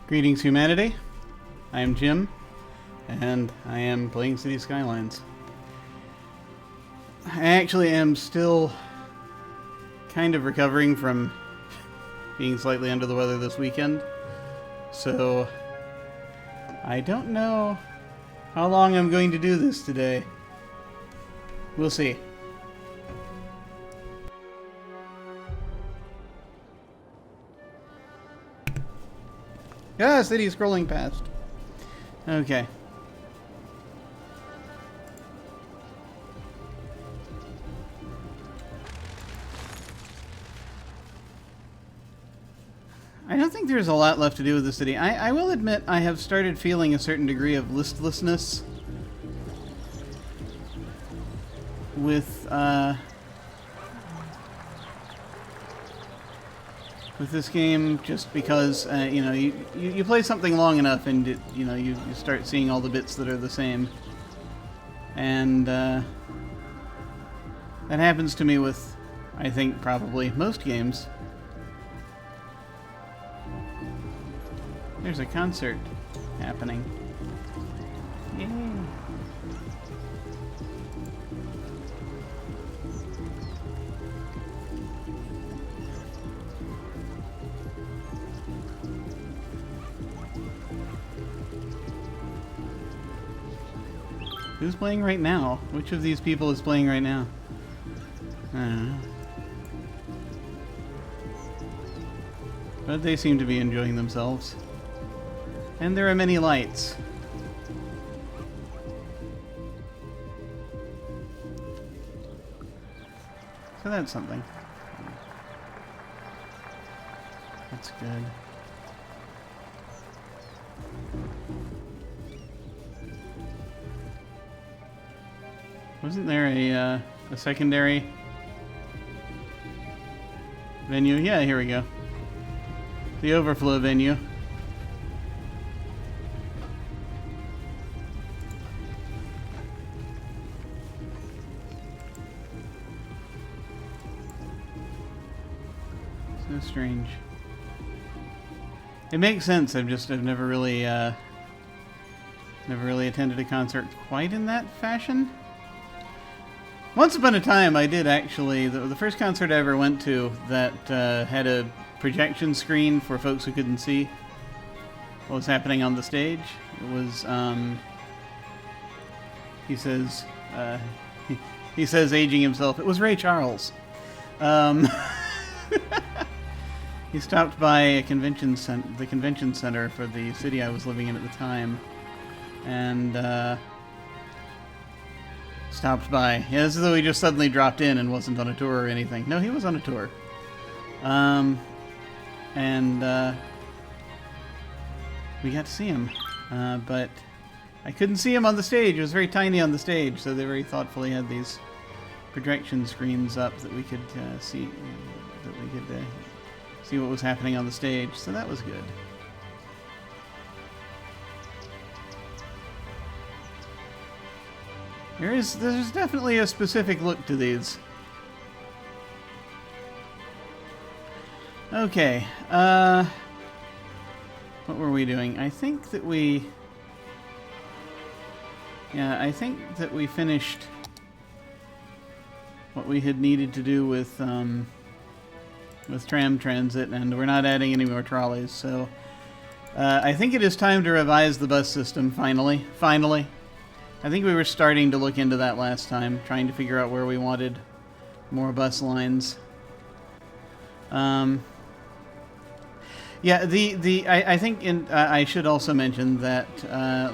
Greetings, humanity. I am Jim, and I am playing City Skylines. I actually am still kind of recovering from being slightly under the weather this weekend, so I don't know how long I'm going to do this today. We'll see. Ah, city scrolling past. Okay. I don't think there's a lot left to do with the city. I will admit I have started feeling a certain degree of listlessness with this game, just because you know, you play something long enough and you start seeing all the bits that are the same, and that happens to me with, I think, probably most games. There's a concert happening. Yay. Who's playing right now? Which of these people is playing right now? I don't know. But they seem to be enjoying themselves. And there are many lights. So that's something. That's good. Wasn't there a secondary venue? Yeah, here we go. The overflow venue. So strange. It makes sense. I've never really attended a concert quite in that fashion. Once upon a time, I did actually. The first concert I ever went to that had a projection screen for folks who couldn't see what was happening on the stage. It was, he says, he says, aging himself, it was Ray Charles. He stopped by a the convention center for the city I was living in at the time, and stopped by. Yeah, it's as though he just suddenly dropped in and wasn't on a tour or anything. No, he was on a tour. We got to see him. But I couldn't see him on the stage. It was very tiny on the stage, so they very thoughtfully had these projection screens up that we could see what was happening on the stage. So that was good. There's definitely a specific look to these. Okay, what were we doing? I think that we finished what we had needed to do with tram transit, and we're not adding any more trolleys, so I think it is time to revise the bus system, finally. I think we were starting to look into that last time, trying to figure out where we wanted more bus lines. Yeah, I think I should also mention that,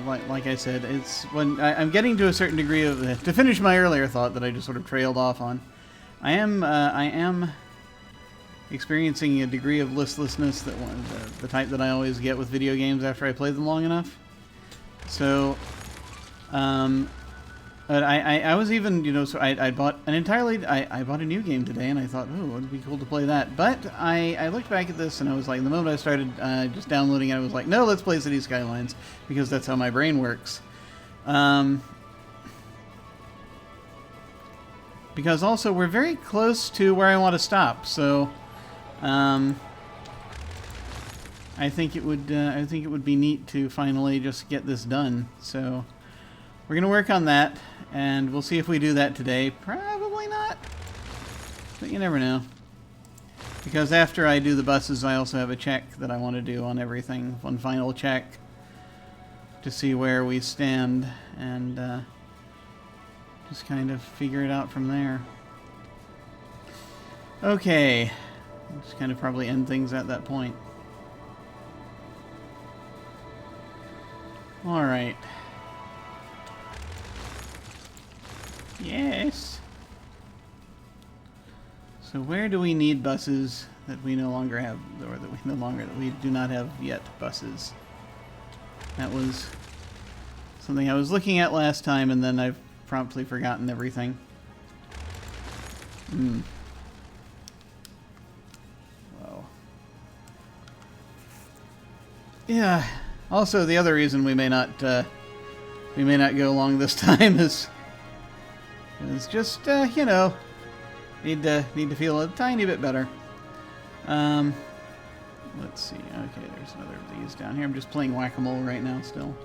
like I said, it's when I'm getting to a certain degree of to finish my earlier thought that I just sort of trailed off on. I am experiencing a degree of listlessness that the type that I always get with video games after I play them long enough. So. But I was even, so I bought I bought a new game today, and I thought, oh, it would be cool to play that. But I looked back at this, and I was like, the moment I started just downloading it, I was like, no, let's play City Skylines, because that's how my brain works. Because also, we're very close to where I want to stop, so I think it would be neat to finally just get this done. So we're gonna work on that, and we'll see if we do that today. Probably not, but you never know. Because after I do the buses, I also have a check that I want to do on everything. One final check to see where we stand, and just kind of figure it out from there. Okay, just kind of probably end things at that point. Alright. Yes. So where do we need buses that we no longer have, or that we do not have yet buses? That was something I was looking at last time, and then I've promptly forgotten everything. Well. Yeah. Also, the other reason we may not go long this time is just you know, need to feel a tiny bit better. Let's see. Okay, there's another of these down here. I'm just playing whack-a-mole right now still.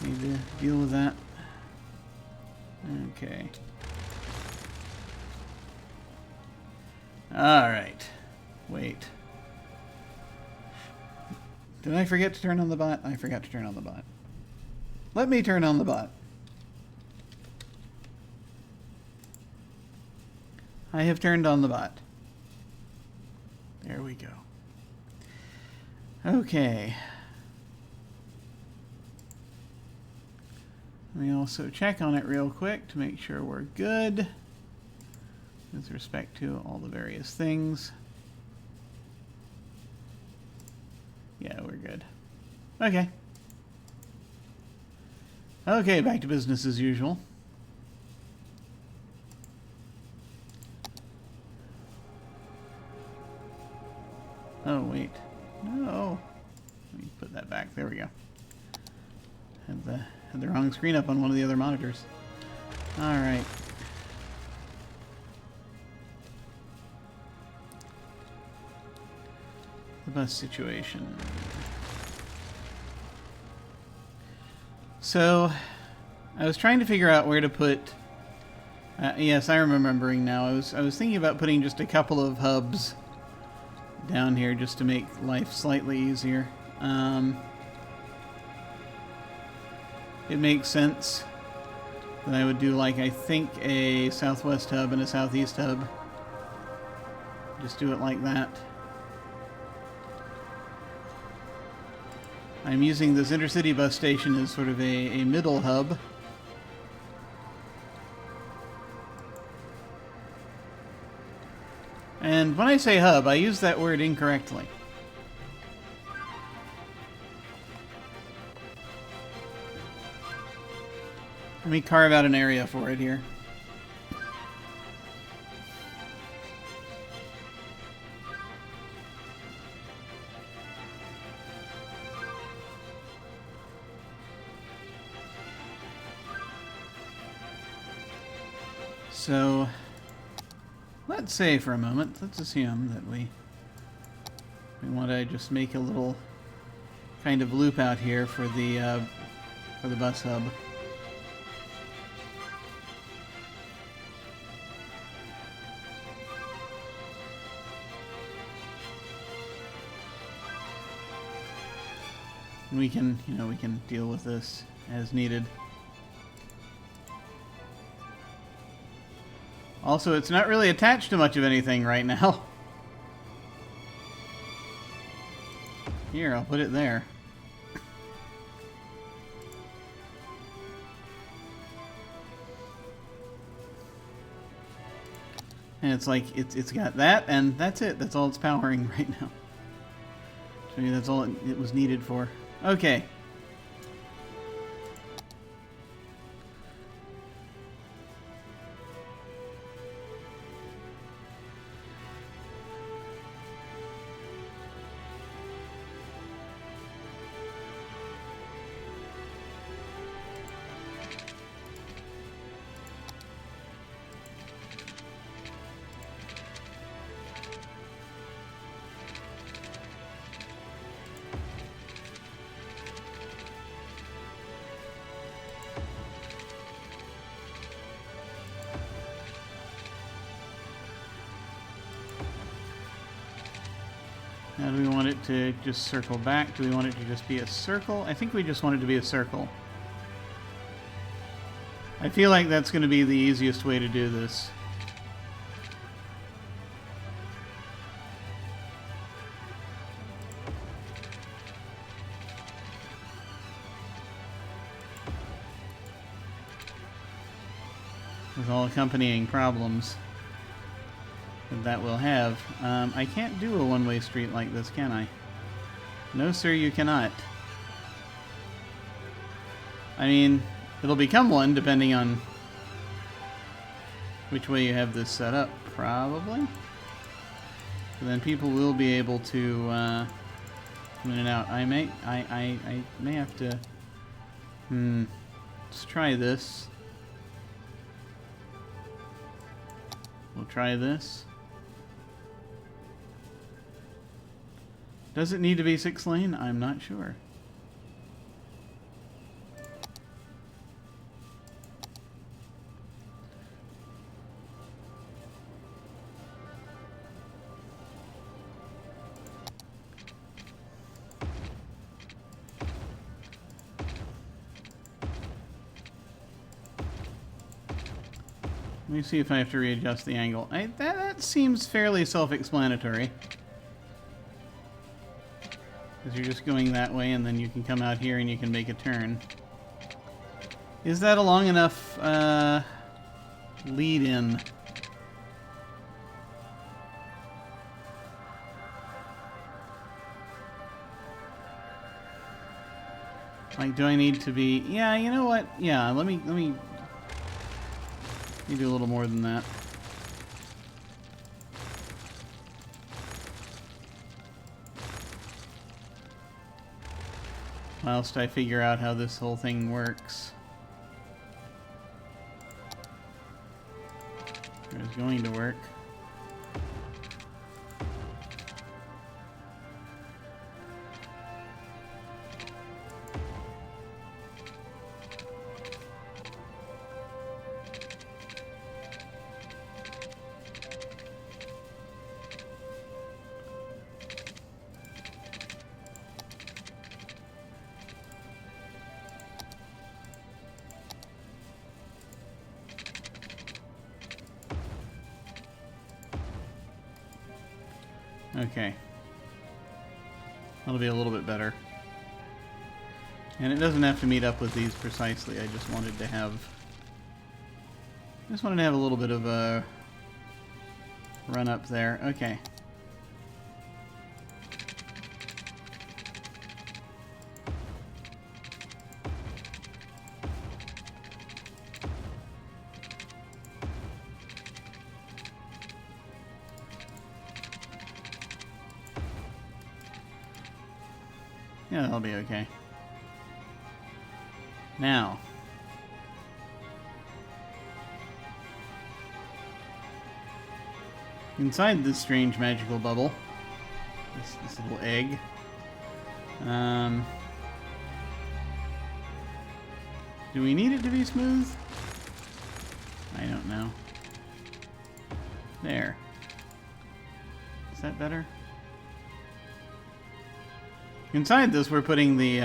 Need to deal with that. Okay. Alright. Wait. Did I forget to turn on the bot? I forgot to turn on the bot. Let me turn on the bot. I have turned on the bot. There we go. Okay. Let me also check on it real quick to make sure we're good with respect to all the various things. Yeah, we're good. Okay. Okay, back to business as usual. Oh, wait. No. Let me put that back. There we go. Had the wrong screen up on one of the other monitors. Alright. The bus situation. So, I was trying to figure out where to put... yes, I'm remembering now. I was thinking about putting just a couple of hubs down here just to make life slightly easier. It makes sense that I would do, like, I think a southwest hub and a southeast hub. Just do it like that. I'm using this intercity bus station as sort of a middle hub. And when I say hub, I use that word incorrectly. Let me carve out an area for it here. So, let's say for a moment, let's assume that we want to just make a little kind of loop out here for the bus hub. And we can, you know, we can deal with this as needed. Also, it's not really attached to much of anything right now. Here, I'll put it there. And it's like, it's got that, and that's it. That's all it's powering right now. So that's all it was needed for. Okay. Now, do we want it to just circle back? Do we want it to just be a circle? I think we just want it to be a circle. I feel like that's going to be the easiest way to do this. With all accompanying problems that will have. I can't do a one-way street like this, can I? No, sir, you cannot. I mean, it'll become one depending on which way you have this set up, probably. And then people will be able to come in and out. I may have to. Let's try this. We'll try this. Does it need to be 6-lane? I'm not sure. Let me see if I have to readjust the angle. That seems fairly self-explanatory. Because you're just going that way, and then you can come out here and you can make a turn. Is that a long enough lead-in? Like, do I need to be... Yeah, you know what? Yeah, let me do a little more than that. Whilst I figure out how this whole thing works. It's going to work. Okay. That'll be a little bit better. And it doesn't have to meet up with these precisely. I just wanted to have a little bit of a run up there. Okay. Yeah, that'll be okay. Now. Inside this strange magical bubble, this little egg, do we need it to be smooth? I don't know. There. Is that better? Inside this, we're putting the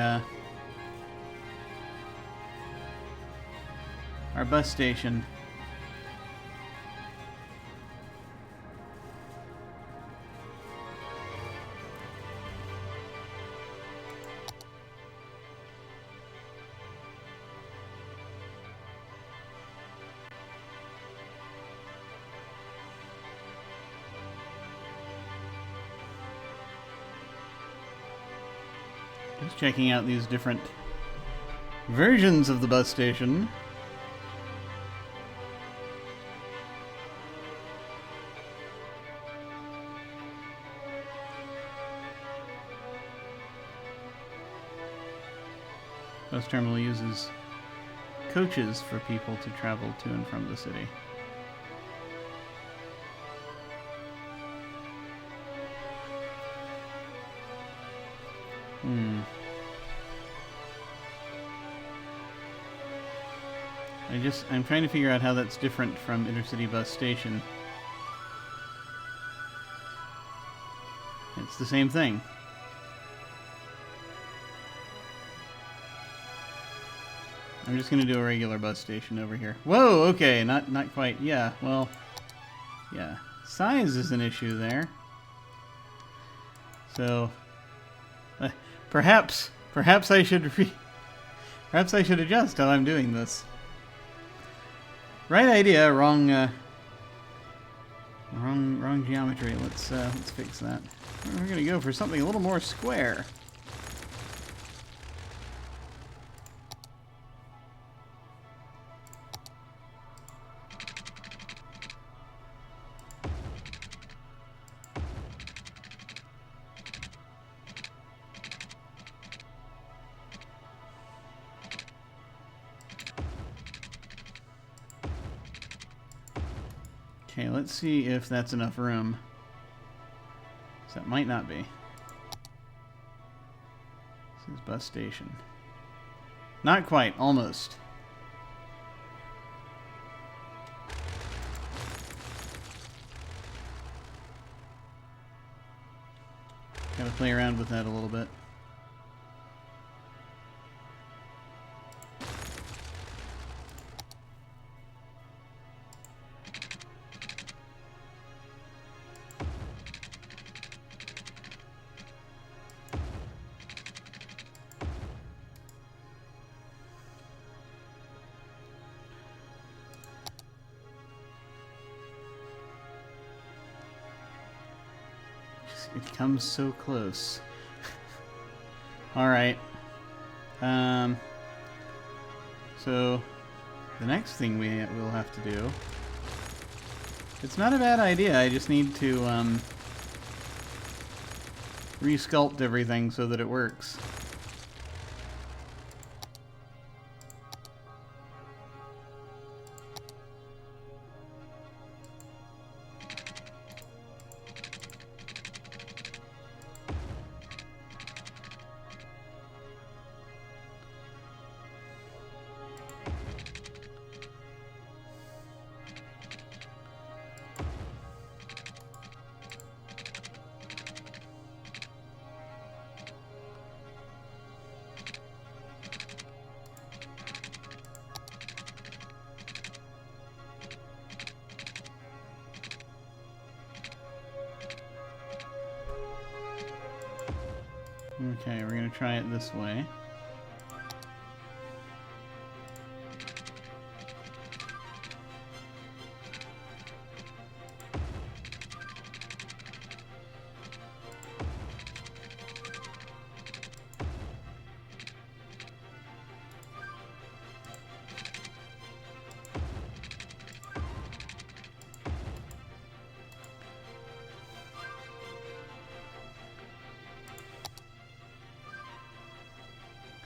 our bus station. Just checking out these different versions of the bus station. Bus terminal uses coaches for people to travel to and from the city. I'm trying to figure out how that's different from Intercity Bus Station. It's the same thing. I'm just gonna do a regular bus station over here. Whoa, okay, not quite. Yeah, well, yeah. Size is an issue there. So, perhaps I should perhaps I should adjust how I'm doing this. Right idea, wrong geometry. Let's fix that. We're gonna go for something a little more square. Okay, let's see if that's enough room. So that might not be. This is bus station. Not quite, almost. Gotta play around with that a little bit. It comes so close. Alright. So, the next thing we'll have to do... It's not a bad idea, I just need to, re-sculpt everything so that it works. Okay, we're gonna try it this way.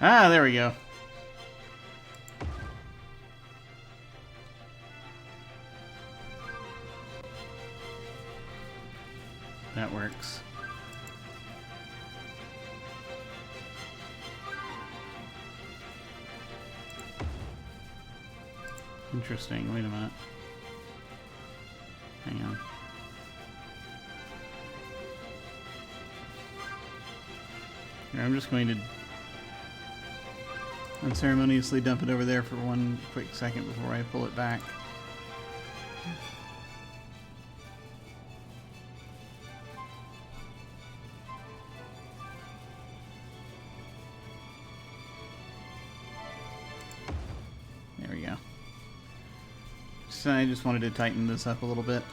Ah, there we go. That works. Interesting. Wait a minute. Hang on. Here, I'm just going to unceremoniously dump it over there for one quick second before I pull it back. There we go. So I just wanted to tighten this up a little bit.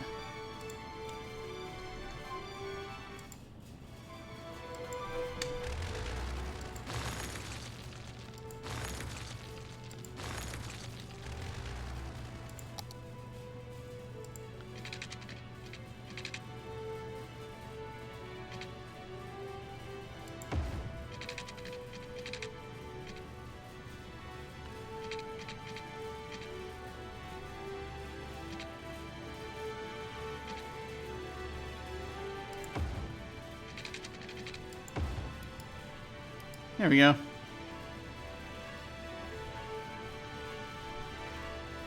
There we go.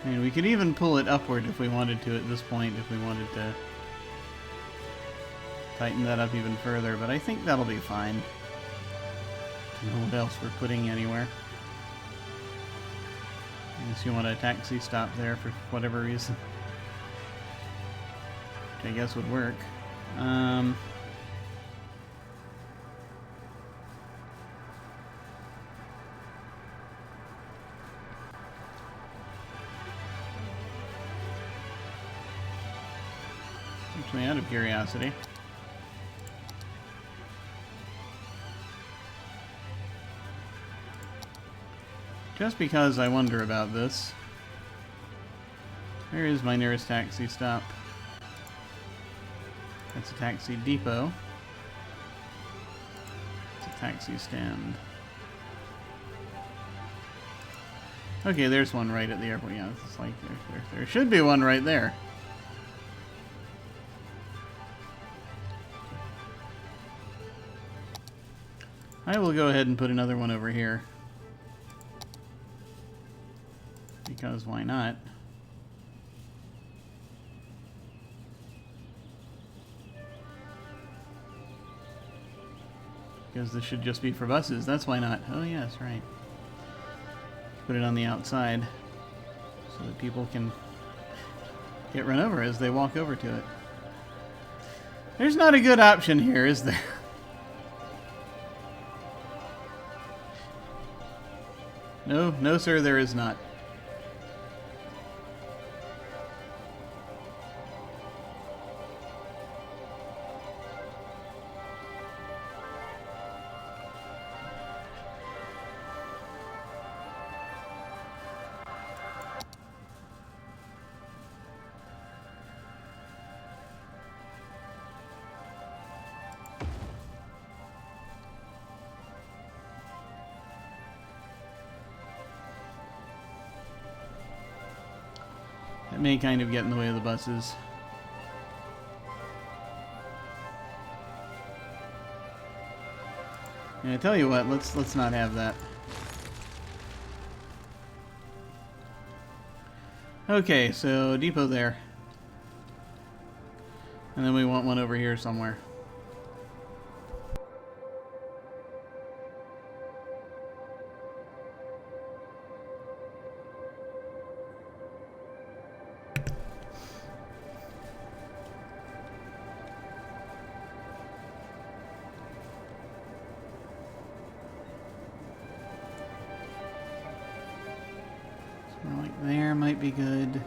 And we could even pull it upward if we wanted to at this point, if we wanted to tighten that up even further, but I think that'll be fine. I don't know what else we're putting anywhere. Unless you want a taxi stop there for whatever reason. Which I guess would work. Actually, out of curiosity. Just because I wonder about this. Where is my nearest taxi stop? That's a taxi depot. It's a taxi stand. Okay, there's one right at the airport. Yeah, it's like there should be one right there. I will go ahead and put another one over here. Because why not? Because this should just be for buses. That's why not. Oh yes, right. Put it on the outside so that people can get run over as they walk over to it. There's not a good option here, is there? No, sir, there is not. That may kind of get in the way of the buses. And I tell you what, let's not have that. Okay, so depot there. And then we want one over here somewhere. Like there might be good.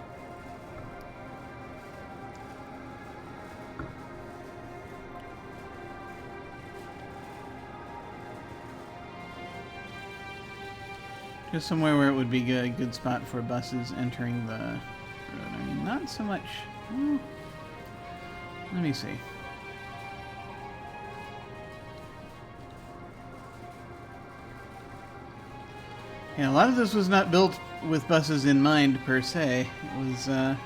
Just somewhere where it would be a good spot for buses entering the road. I mean, not so much. Let me see. Yeah, a lot of this was not built with buses in mind, per se. It was,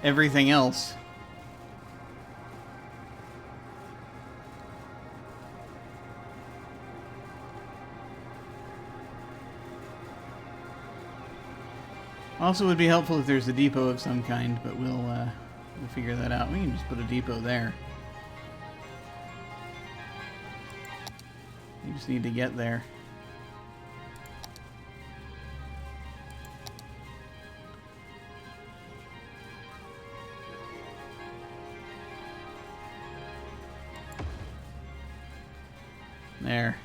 everything else. Also would be helpful if there's a depot of some kind, but we'll figure that out. We can just put a depot there. We just need to get there. There.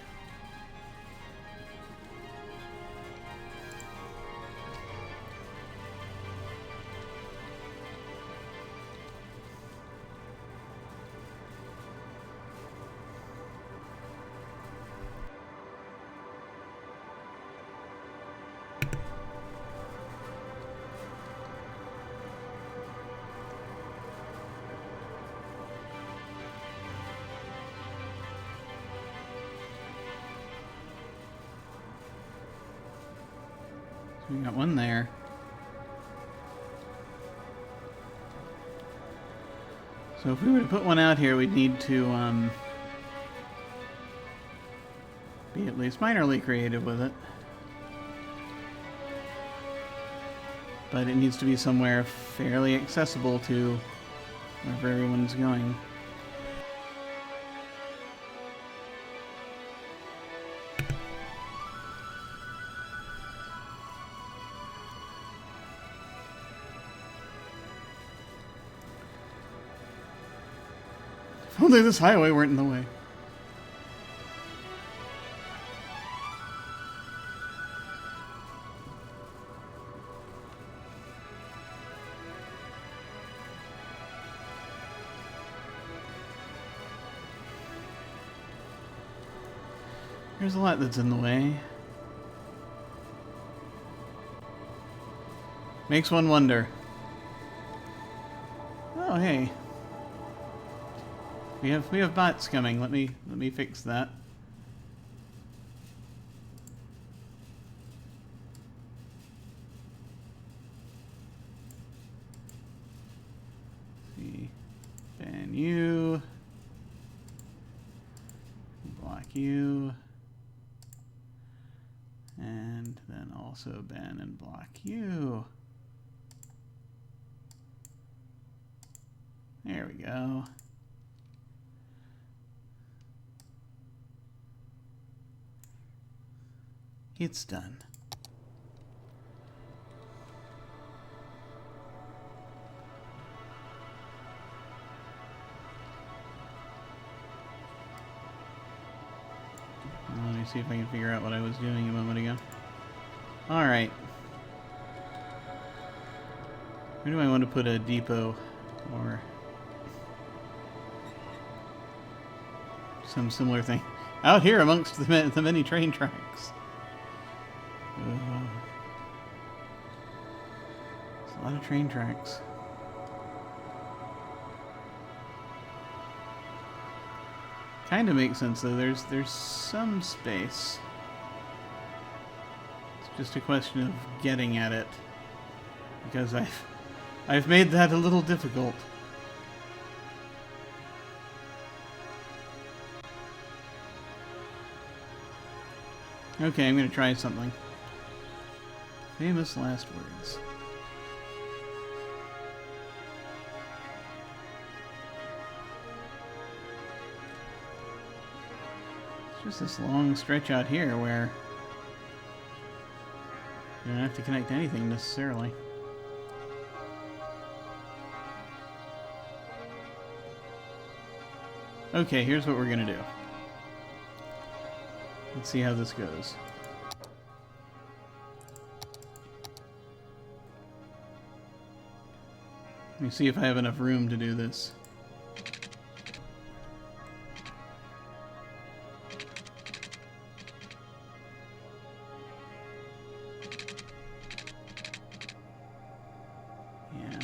We got one there. So if we were to put one out here, we'd need to be at least minorly creative with it. But it needs to be somewhere fairly accessible to wherever everyone's going. Only this highway weren't in the way. There's a lot that's in the way. Makes one wonder. Oh, hey. We have bots coming. Let me fix that. Let's see. Ban you. Block you. And then also ban and block you. There we go. It's done. Let me see if I can figure out what I was doing a moment ago. Alright. Where do I want to put a depot or some similar thing? Out here amongst the many train tracks. There's a lot of train tracks. Kind of makes sense though. There's some space. It's just a question of getting at it, because I've made that a little difficult. Okay, I'm gonna try something. Famous last words. It's just this long stretch out here where you don't have to connect to anything necessarily. Okay, here's what we're gonna do. Let's see how this goes. Let me see if I have enough room to do this. Yeah.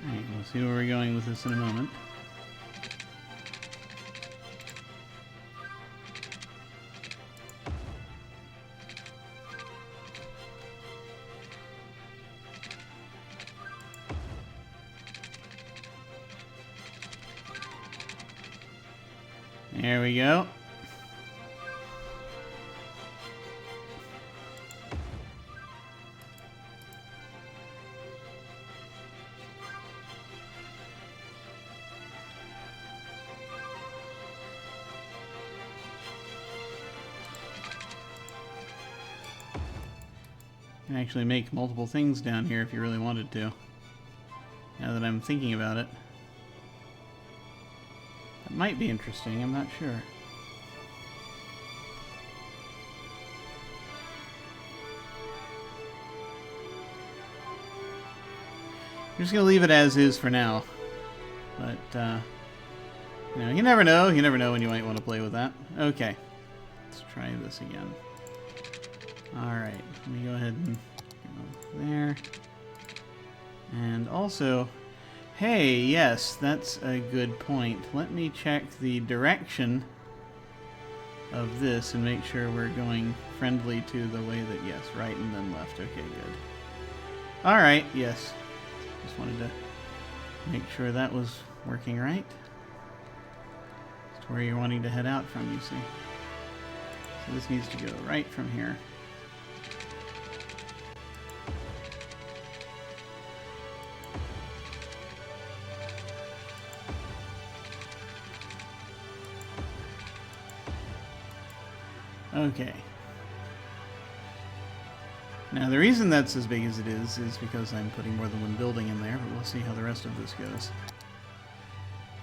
Alright, we'll see where we're going with this in a moment. There we go. You can actually make multiple things down here if you really wanted to. Now that I'm thinking about it. That might be interesting, I'm not sure. I'm just going to leave it as is for now. But, you know, you never know. You never know when you might want to play with that. Okay. Let's try this again. Alright, let me go ahead and go there. And also, Hey, yes, that's a good point. Let me check the direction of this and make sure we're going friendly to the way that, yes, right and then left. Okay, good. Alright, yes. Just wanted to make sure that was working right. That's where you're wanting to head out from, you see. So this needs to go right from here. Okay. Now the reason that's as big as it is because I'm putting more than one building in there, but we'll see how the rest of this goes.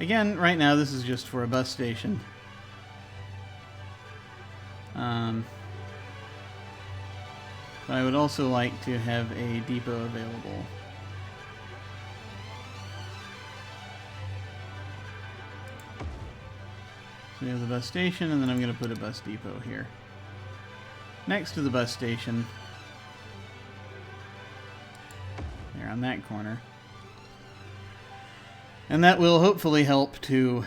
Again, right now this is just for a bus station. But I would also like to have a depot available. So we have the bus station, and then I'm going to put a bus depot here. Next to the bus station, there on that corner. And that will hopefully help to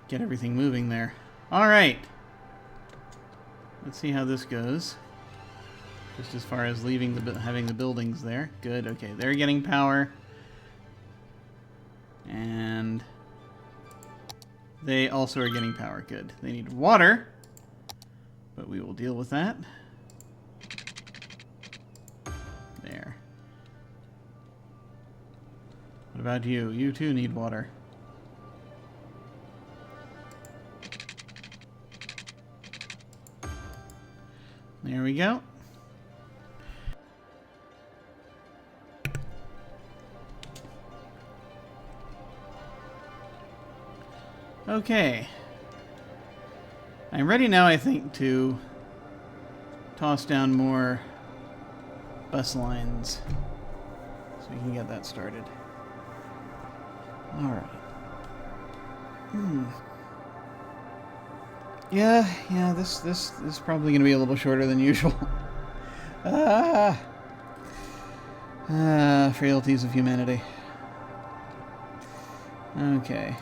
get everything moving there. Alright. Let's see how this goes. Just as far as leaving having the buildings there. Good, okay, they're getting power. And they also are getting power. Good. They need water, but we will deal with that. There. What about you? You too need water. There we go. Okay. I'm ready now, I think, to toss down more bus lines so we can get that started. Alright. Yeah, this is probably going to be a little shorter than usual. Frailties of humanity. Okay.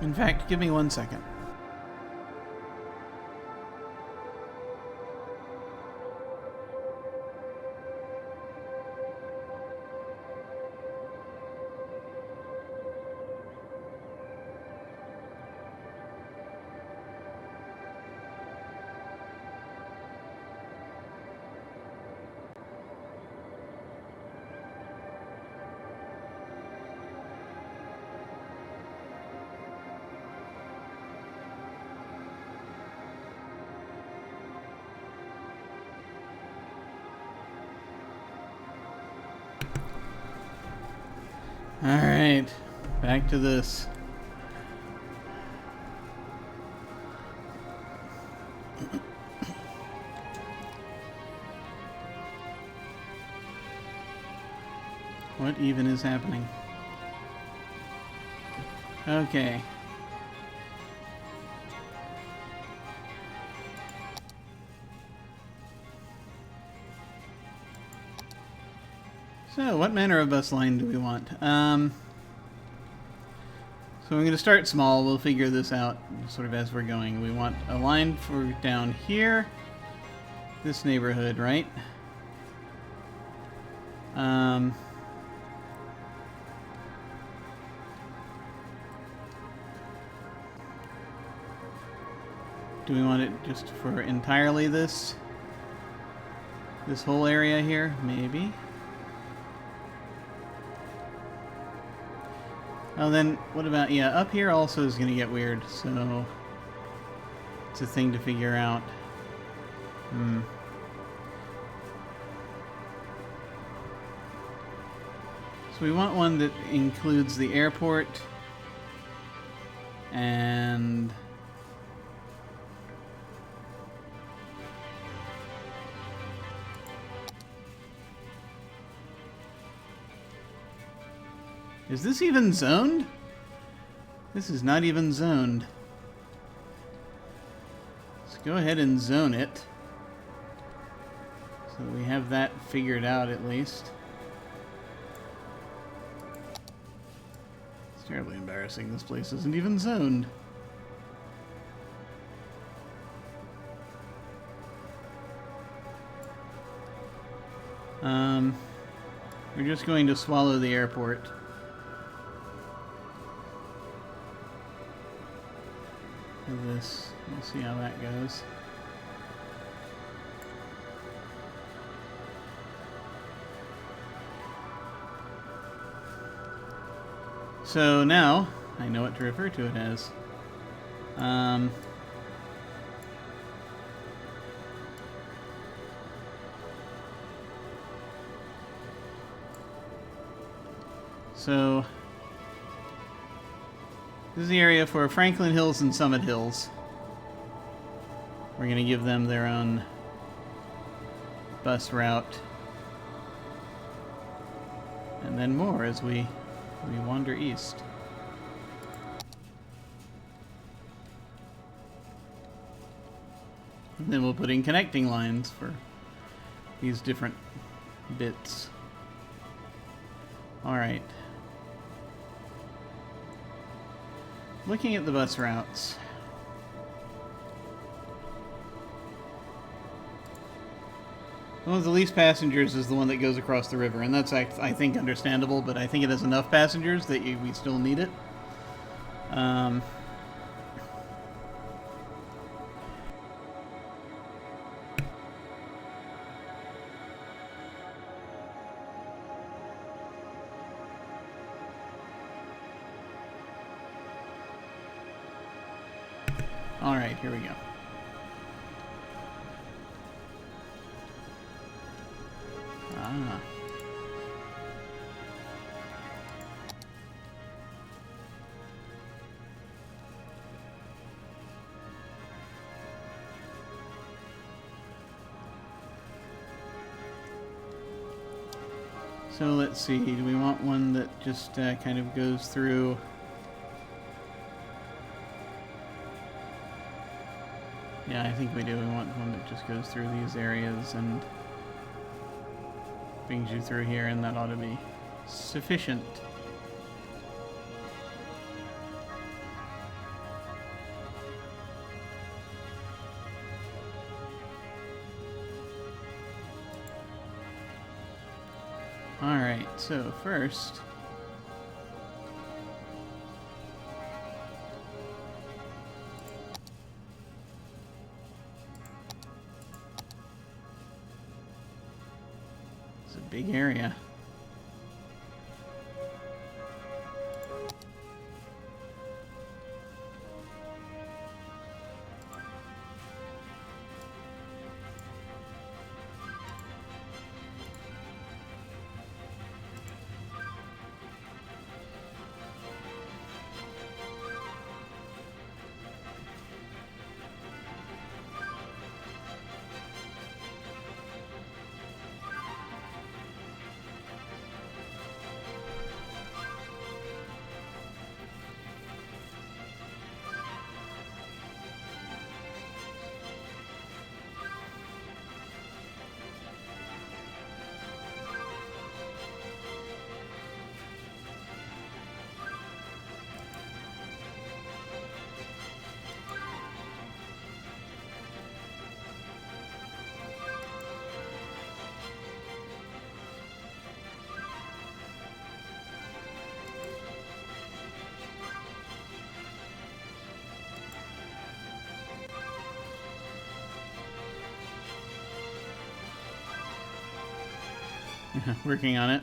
In fact, give me 1 second. Alright, back to this. What even is happening? Okay. So, what manner of bus line do we want? So I'm going to start small. We'll figure this out sort of as we're going. We want a line for down here. This neighborhood, right? Do we want it just for entirely this whole area here? Maybe. Oh, then what about, yeah, up here also is going to get weird, so it's a thing to figure out. So we want one that includes the airport and Is this even zoned? This is not even zoned. Let's go ahead and zone it. So we have that figured out at least. It's terribly embarrassing. This place isn't even zoned. We're just going to swallow the airport. This. We'll see how that goes. So now I know what to refer to it as. So this is the area for Franklin Hills and Summit Hills. We're going to give them their own bus route. And then more as we wander east. And then we'll put in connecting lines for these different bits. Alright. Looking at the bus routes. The one with the least passengers is the one that goes across the river, and that's, I think, understandable, but I think it has enough passengers that we still need it. Alright, here we go. Ah. So let's see, do we want one that just kind of goes through... Yeah, I think we do. We want one that just goes through these areas and brings you through here, and that ought to be sufficient. Alright, so first... it's a big area. Working on it.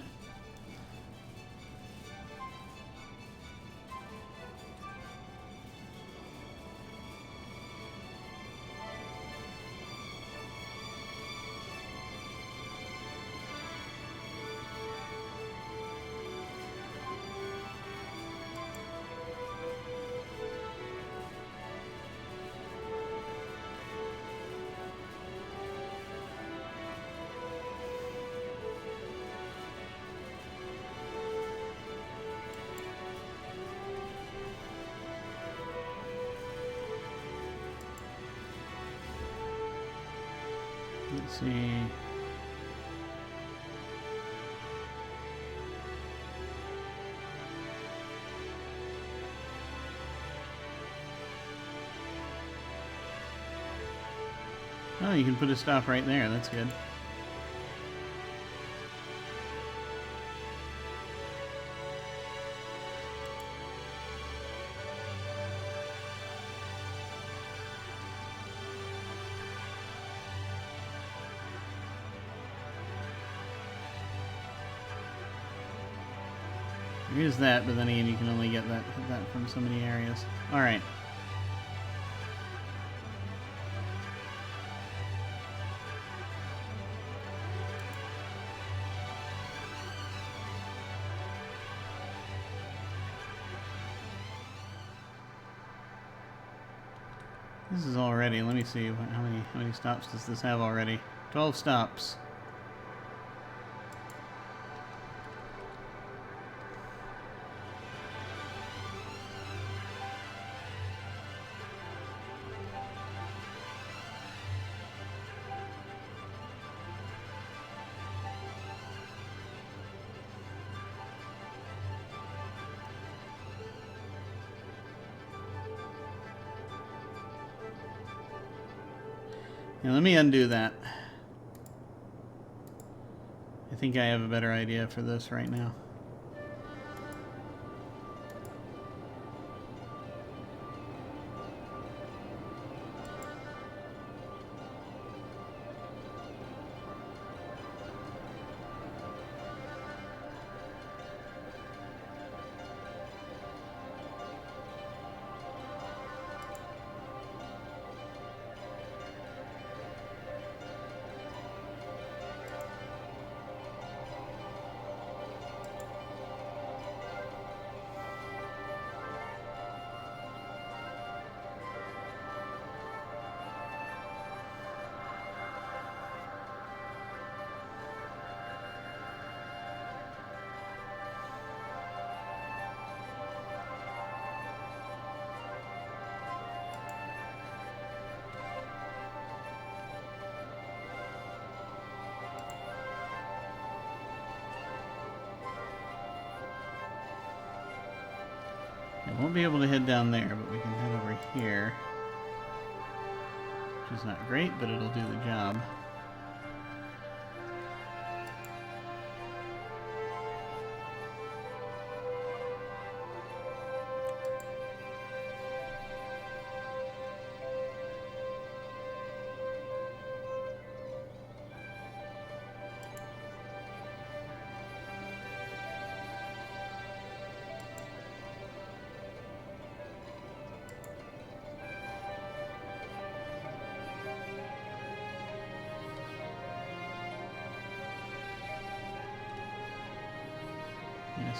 Let's see. Oh, you can put a stop right there. That's good. There is that, but then again, you can only get that from so many areas. All right. This is already. Let me see how many stops does this have already? 12 stops. Now let me undo that. I think I have a better idea for this right now. I won't be able to head down there, but we can head over here. Which is not great, but it'll do the job.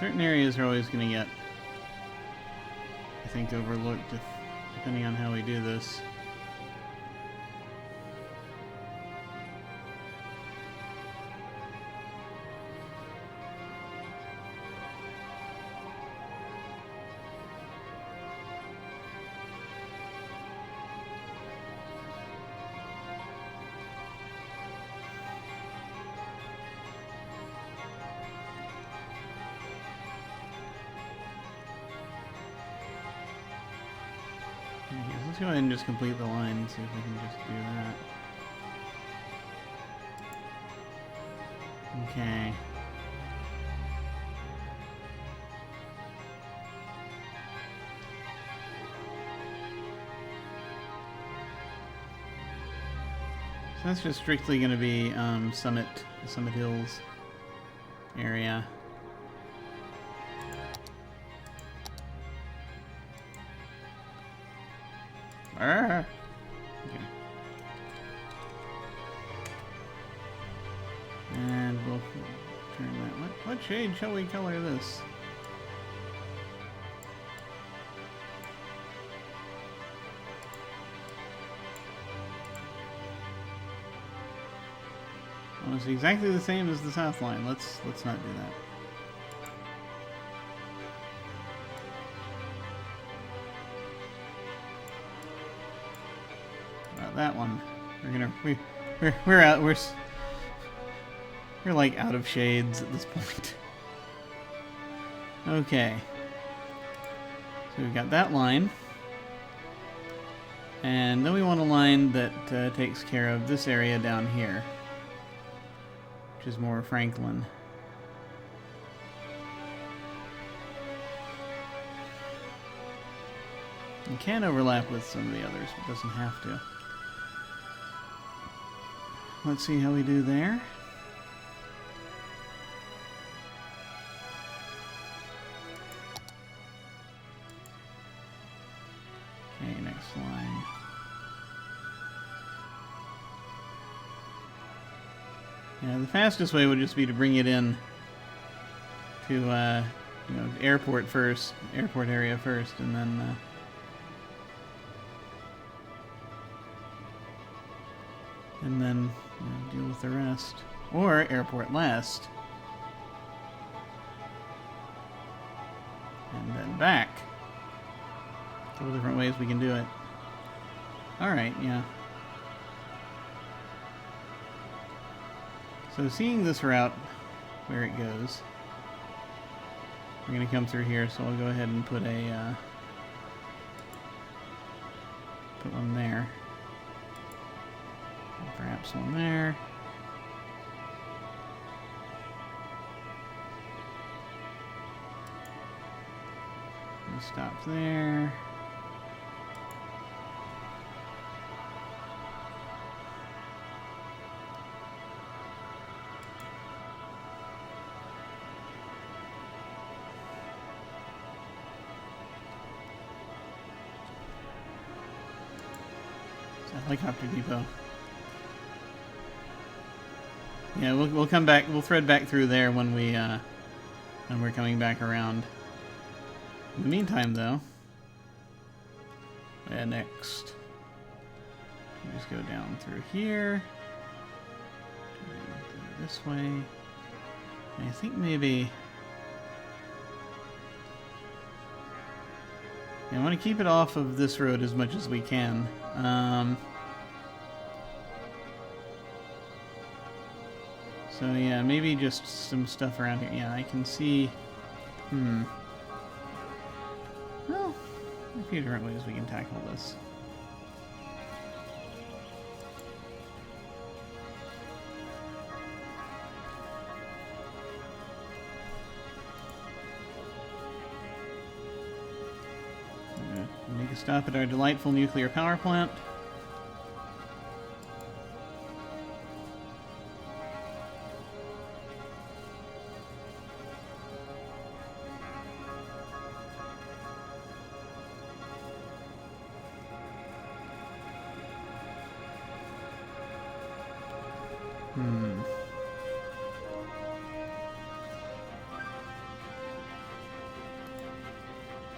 Certain areas are always going to get, I think, overlooked depending on how we do this. Let's go ahead and just complete the line and see if we can just do that. Okay. So that's just strictly going to be the Summit Hills area. Okay. And we'll turn that. What shade shall we color this? Well, it's exactly the same as the south line. Let's not do that. That one. We're out. We're like out of shades at this point. Okay. So we've got that line. And then we want a line that takes care of this area down here, which is more Franklin. It can overlap with some of the others, but doesn't have to. Let's see how we do there. Okay, next line. Yeah, the fastest way would just be to bring it in to, you know, airport area first, and then, you know, deal with the rest. Or airport last. And then back. A couple different ways we can do it. Alright, yeah. So seeing this route, where it goes, we're going to come through here, so I'll go ahead and put a, put one there. And perhaps one there. And stop there. Helicopter depot. Yeah, we'll come back. We'll thread back through there when we're coming back around. In the meantime, though, next, you just go down through here, go this way. And I think maybe I want to keep it off of this road as much as we can. So yeah, maybe just some stuff around here. Yeah, I can see. Well, a few different ways we can tackle this. Make a stop at our delightful nuclear power plant.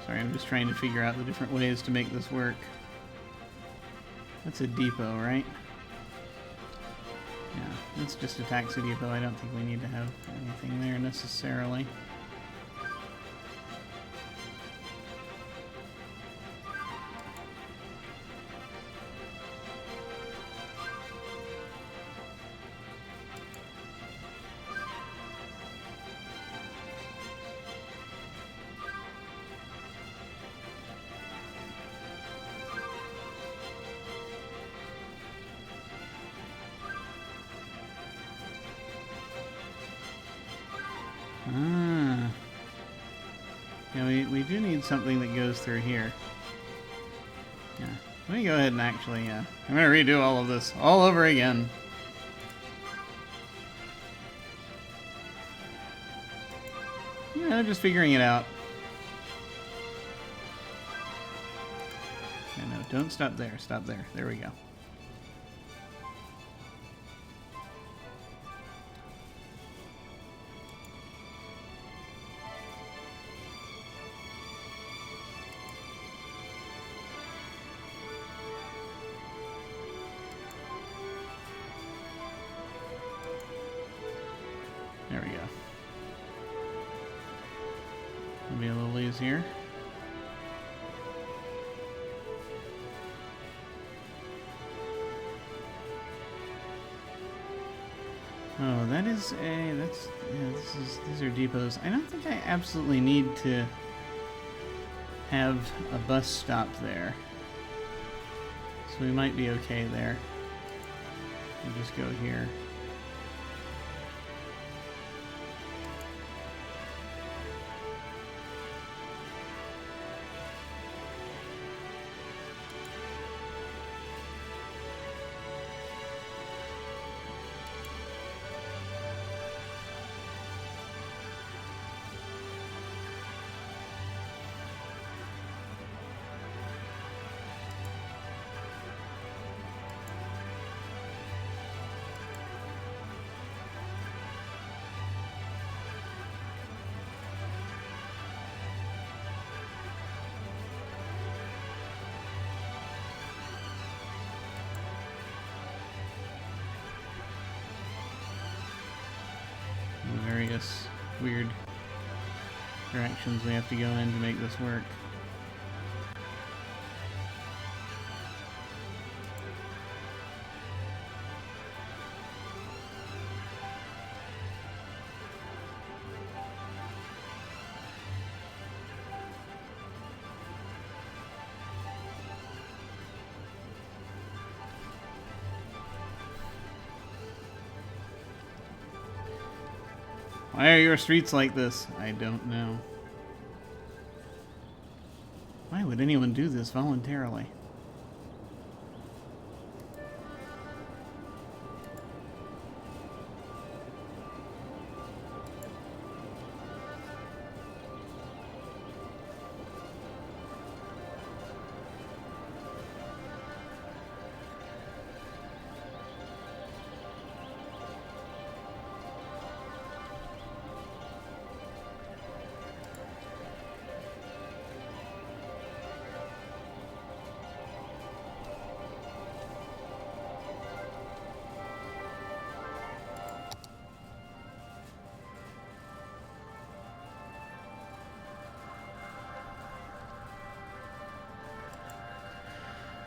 Sorry, I'm just trying to figure out the different ways to make this work. That's a depot, right? Yeah, it's just a taxi depot. I don't think we need to have anything there necessarily. Yeah, we do need something that goes through here. Yeah. Let me go ahead and actually, I'm going to redo all of this all over again. Yeah, just figuring it out. Yeah, no, don't stop there. Stop there. There we go. There we go. It'll be a little easier. Oh, that is a... That's... Yeah, these are depots. I don't think I absolutely need to have a bus stop there. So we might be okay there. We'll just go here. Various weird directions we have to go in to make this work. Why are your streets like this? I don't know. Why would anyone do this voluntarily?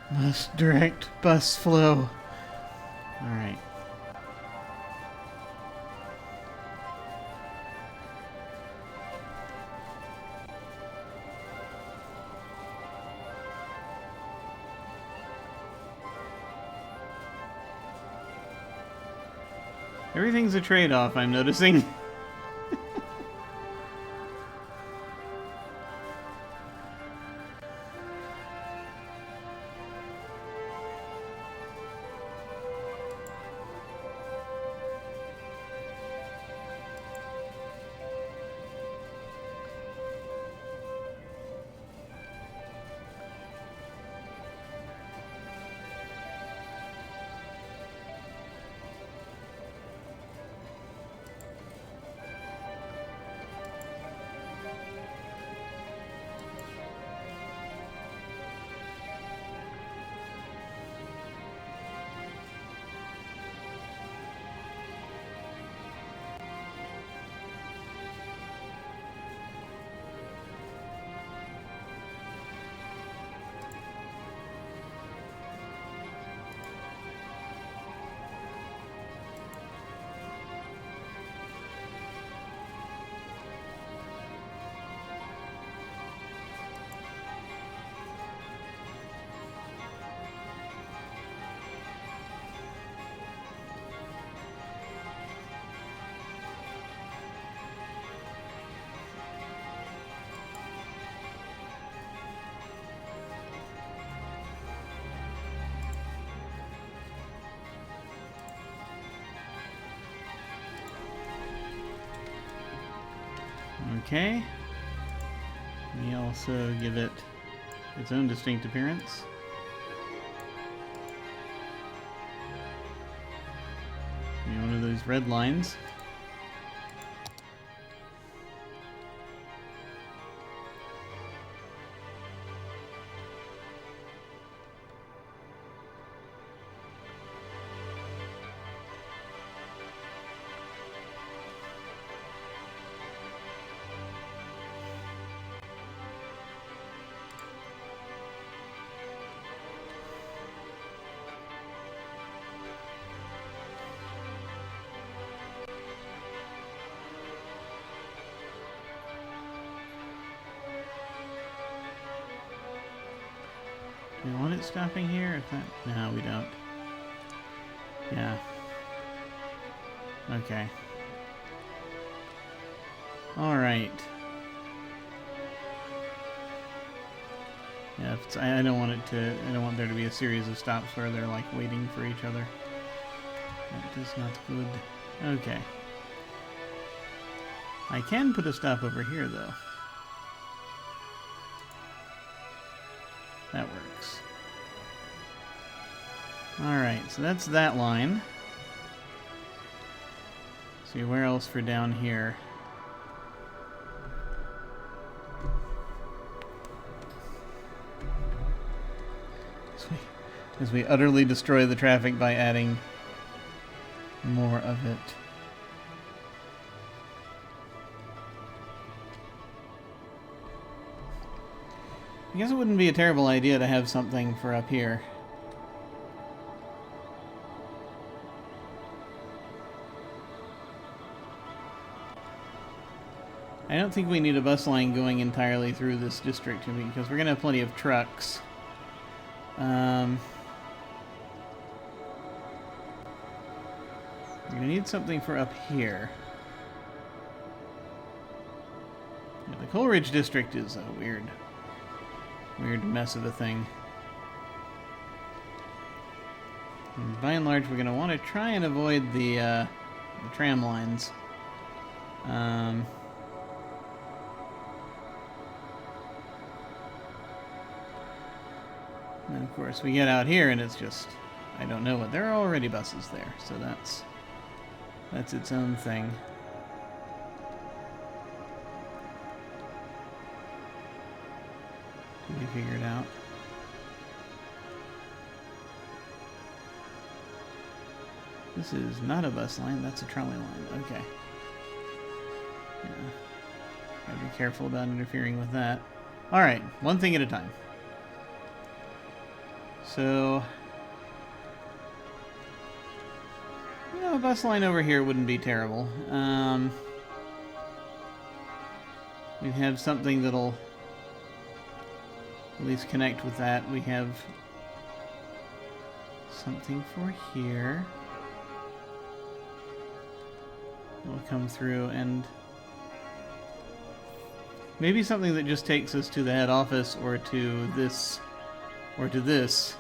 Must direct bus flow. Alright. Everything's a trade-off, I'm noticing. Okay. We also give it its own distinct appearance. One of those red lines. unit stopping here? If that, no, we don't. Yeah. Okay. Alright. Yeah, if it's, I don't want it to. I don't want there to be a series of stops where they're like waiting for each other. That is not good. Okay. I can put a stop over here though. That works. Alright, so that's that line. See, where else for down here? As we utterly destroy the traffic by adding more of it. I guess it wouldn't be a terrible idea to have something for up here. I don't think we need a bus line going entirely through this district because we're going to have plenty of trucks. We're going to need something for up here. Yeah, the Coleridge district is a weird mess of a thing. And by and large, we're going to want to try and avoid the tram lines. And of course, we get out here and it's just, I don't know what. There are already buses there, so that's its own thing. To be figured out. This is not a bus line, that's a trolley line. Okay. Yeah. Gotta be careful about interfering with that. Alright, one thing at a time. So, you know, a bus line over here wouldn't be terrible. We'd have something that'll at least connect with that. We have something for here. We'll come through and maybe something that just takes us to the head office or to this. Or to this,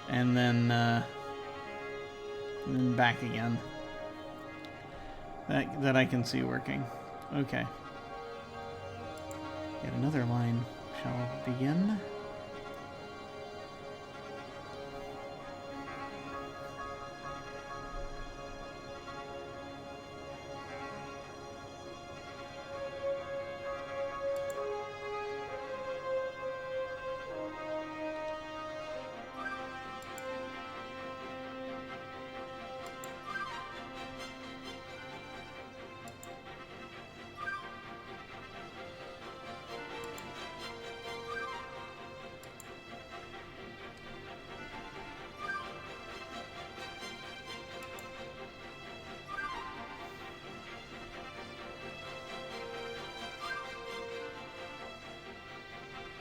and then back again. That I can see working. Okay. Yet another line shall begin.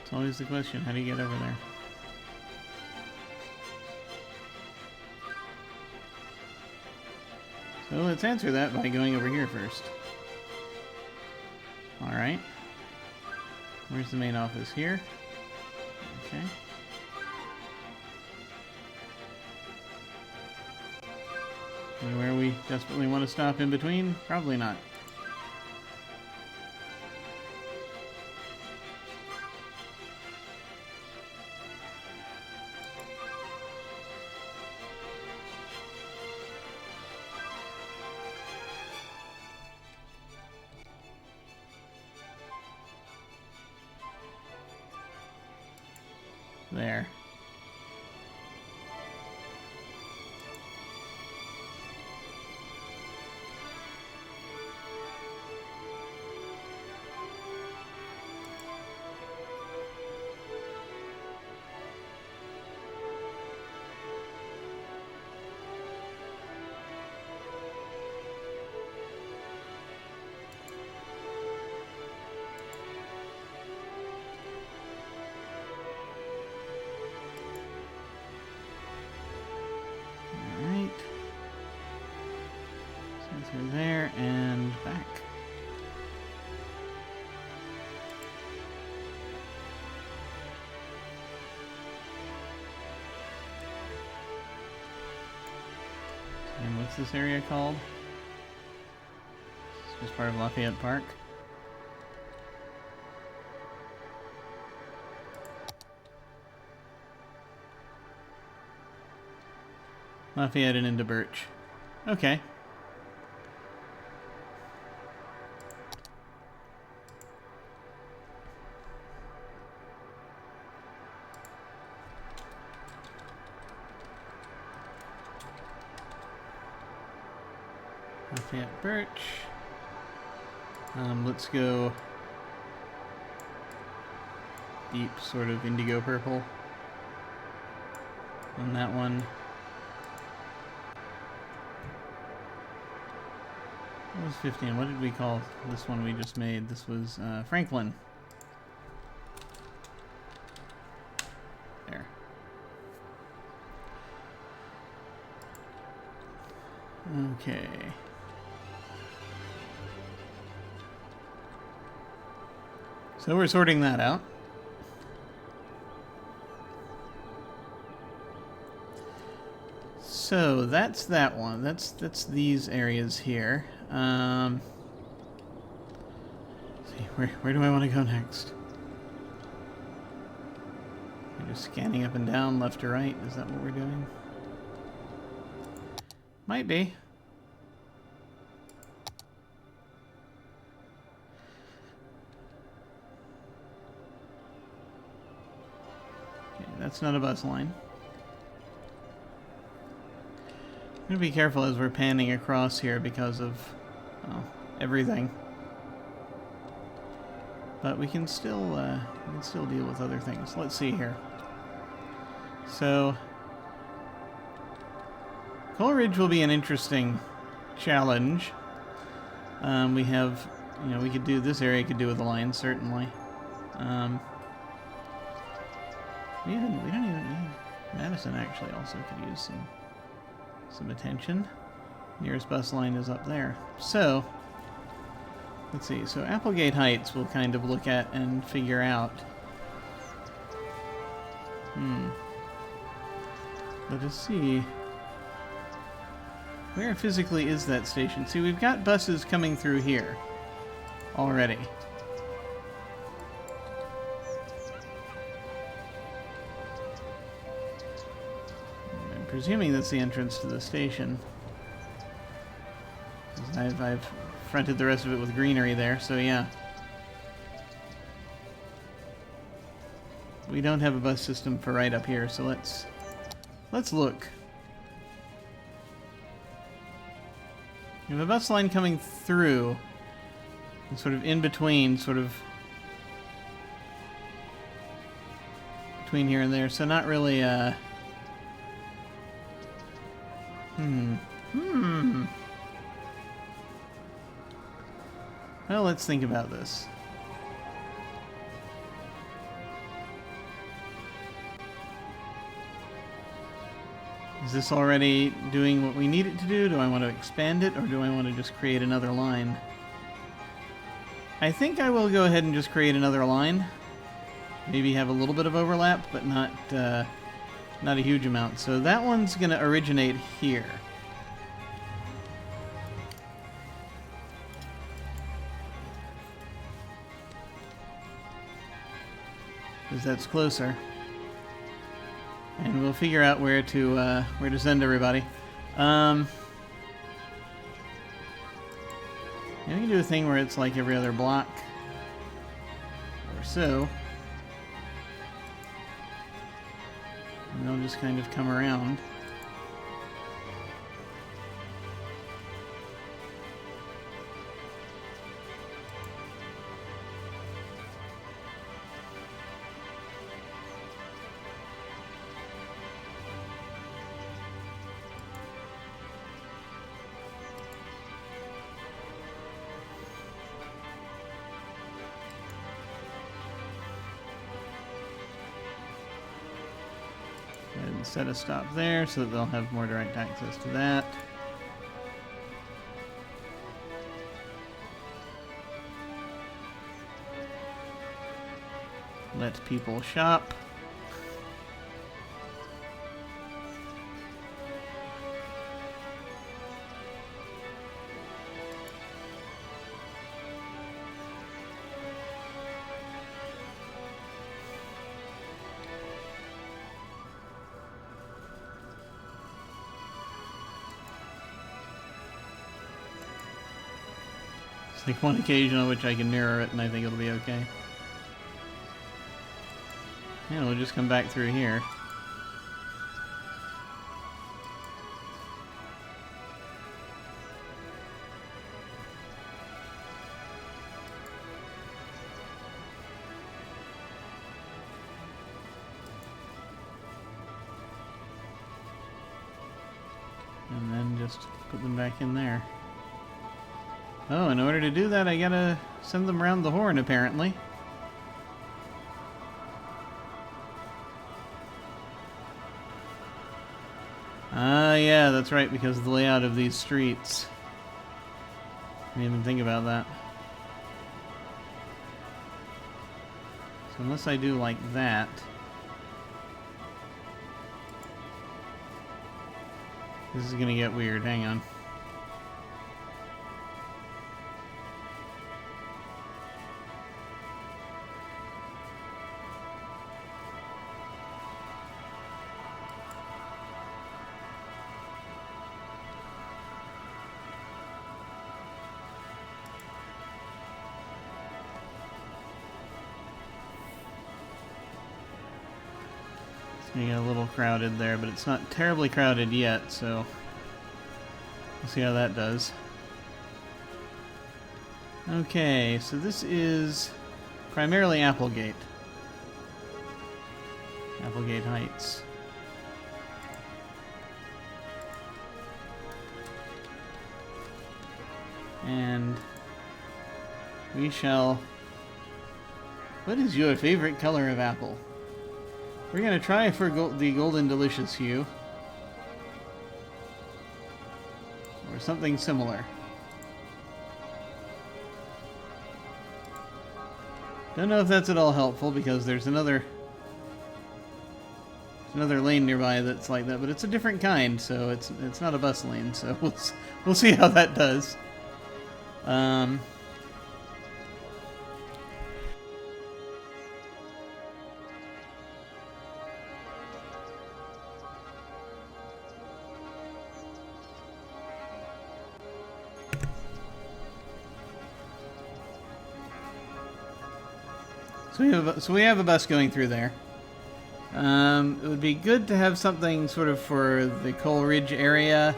It's always the question, how do you get over there? So let's answer that by going over here first. Alright. Where's the main office? Here? Okay. Anywhere we desperately want to stop in between? Probably not. There. Through there and back. And what's this area called? It's just part of Lafayette Park. Lafayette and into Birch. Okay. Lafayette Birch. Let's go deep sort of indigo purple on that one. What was 15? What did we call this one we just made? This was Franklin. There. Okay. So we're sorting that out. So that's that one. That's these areas here. See, where do I want to go next? I'm just scanning up and down, left to right. Is that what we're doing? Might be. Okay, that's not a bus line. I'm gonna be careful as we're panning across here because of, well, everything. But we can still deal with other things. Let's see here. So, Coleridge will be an interesting challenge. We have, you know, we could do this area. Could do with the line certainly. We don't even. Madison actually also could use some attention. Nearest bus line is up there. So, let's see. So Applegate Heights we'll kind of look at and figure out. Let us see. Where physically is that station? See, we've got buses coming through here already. Presuming that's the entrance to the station. I've fronted the rest of it with greenery there, so yeah. We don't have a bus system for right up here, so let's look. We have a bus line coming through, and sort of in between, sort of between here and there, so not really Well, let's think about this. Is this already doing what we need it to do? Do I want to expand it, or do I want to just create another line? I think I will go ahead and just create another line. Maybe have a little bit of overlap, but not a huge amount. So that one's going to originate here. Because that's closer. And we'll figure out where to send everybody. Yeah, we can do a thing where it's like every other block or so. And they'll just kind of come around. And set a stop there so that they'll have more direct access to that. Let people shop. Like one occasion on which I can mirror it and I think it'll be okay. And we'll just come back through here. And then just put them back in there. Oh, in order to do that, I gotta send them around the horn, apparently. Ah, yeah, that's right, because of the layout of these streets. I didn't even think about that. So unless I do like that... This is gonna get weird, hang on. Getting a little crowded there, but it's not terribly crowded yet, so we'll see how that does. Okay, so this is primarily Applegate. Applegate Heights. And we shall... What is your favorite color of apple? We're going to try for the Golden Delicious hue. Or something similar. Don't know if that's at all helpful because there's another lane nearby that's like that, but it's a different kind, so it's not a bus lane, so we'll see how that does. So we have a bus going through there. It would be good to have something sort of for the Coleridge area.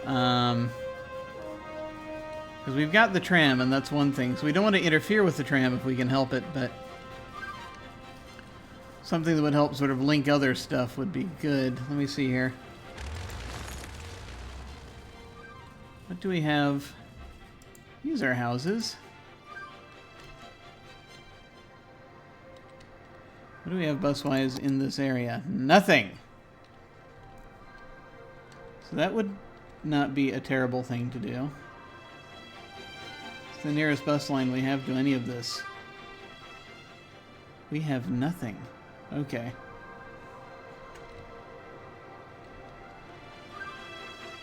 Because we've got the tram, and that's one thing. So we don't want to interfere with the tram if we can help it, but something that would help sort of link other stuff would be good. Let me see here. What do we have? These are houses. What do we have bus-wise in this area? Nothing! So that would not be a terrible thing to do. It's the nearest bus line we have to any of this. We have nothing. Okay.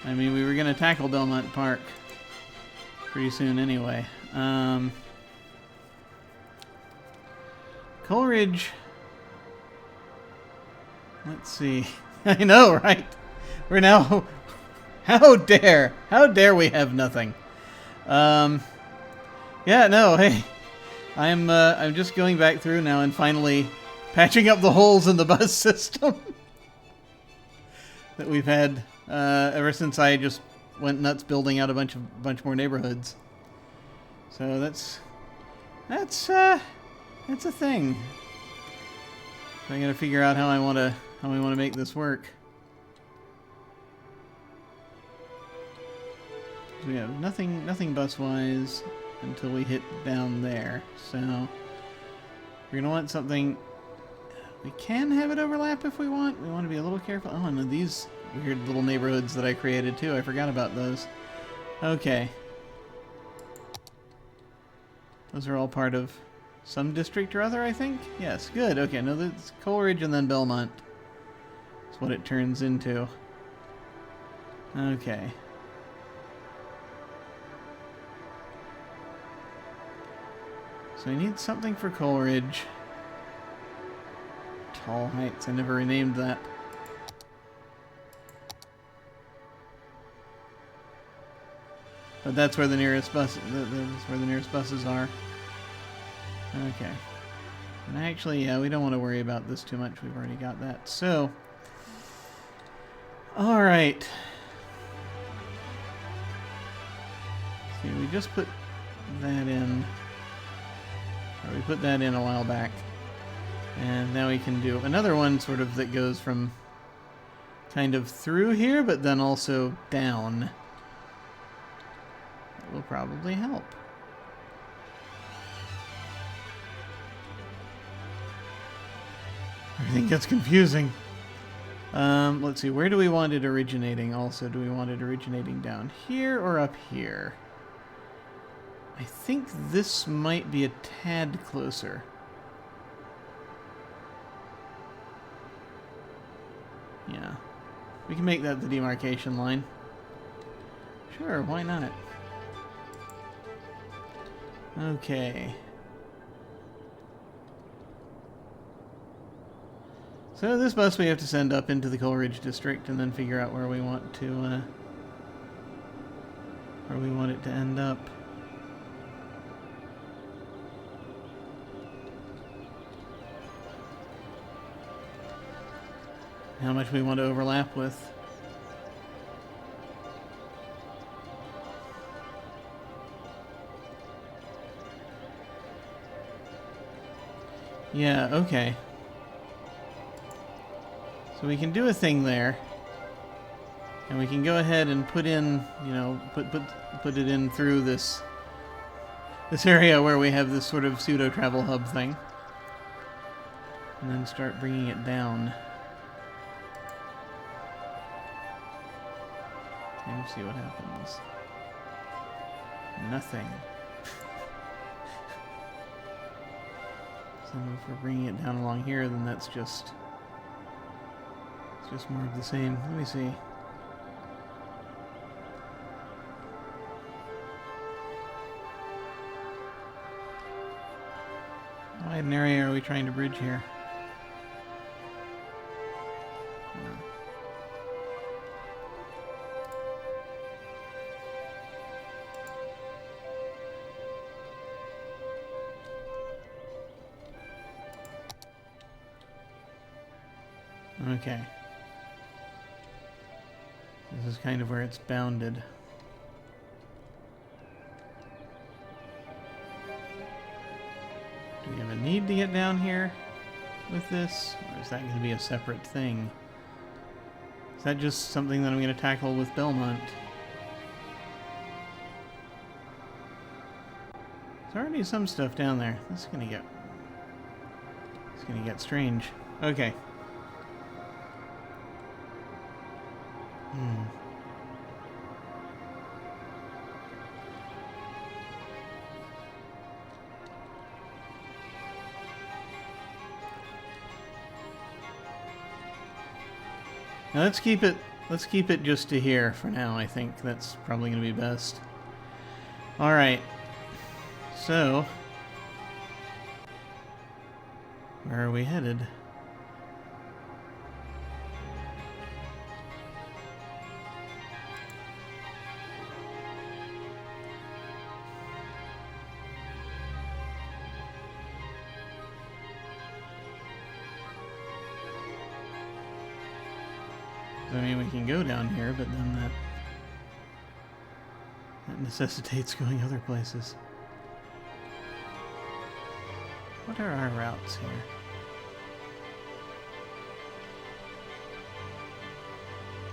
I mean, we were going to tackle Belmont Park pretty soon anyway. Coleridge... Let's see. I know, right? We're now... How dare we have nothing? Yeah, no, hey. I'm just going back through now and finally patching up the holes in the bus system that we've had ever since I just went nuts building out a bunch more neighborhoods. So that's a thing. So I gotta figure out how we want to make this work. We have nothing bus-wise until we hit down there. So we're gonna want something. We can have it overlap if we want. We want to be a little careful. Oh, and these weird little neighborhoods that I created too. I forgot about those. Okay. Those are all part of some district or other, I think? Yes, good. Okay, no, that's Coleridge and then Belmont. That's what it turns into. Okay. So I need something for Coleridge. Tall Heights, I never renamed that. But that's where the nearest bus. That's where the nearest buses are. Okay. And actually, yeah, we don't want to worry about this too much. We've already got that. So, all right. See, we just put that in. Or we put that in a while back, and now we can do another one, sort of that goes from kind of through here, but then also down. Will probably help. Everything gets confusing. Let's see, where do we want it originating also? Do we want it originating down here or up here? I think this might be a tad closer. Yeah. We can make that the demarcation line. Sure, why not? Okay. So this bus we have to send up into the Coleridge district and then figure out where we want it to end up. How much we want to overlap with. Yeah, okay. So we can do a thing there. And we can go ahead and put in, you know, put it in through this area where we have this sort of pseudo travel hub thing. And then start bringing it down. And see what happens. Nothing. So if we're bringing it down along here, then that's just... it's just more of the same. Let me see. How wide an area are we trying to bridge here? Okay. This is kind of where it's bounded. Do we have a need to get down here with this? Or is that going to be a separate thing? Is that just something that I'm going to tackle with Belmont? There's already some stuff down there. This is going to get strange. Okay. Now let's keep it just to here for now. I think that's probably going to be best. All right. So, where are we headed? I mean, we can go down here, but then that necessitates going other places. What are our routes here?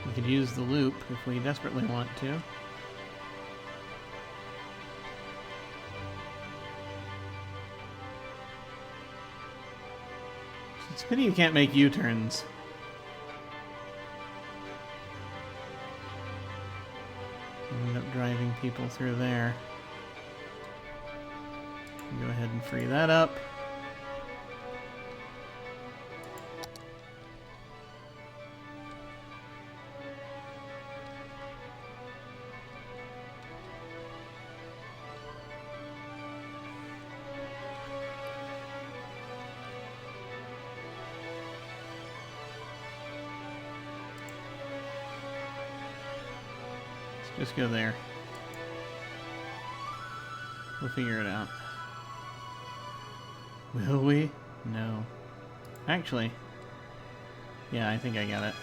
We could use the loop if we desperately want to. It's a pity you can't make U-turns. End up driving people through there. Go ahead and free that up. Let's just go there. We'll figure it out. Will we? No. Actually, yeah, I think I got it.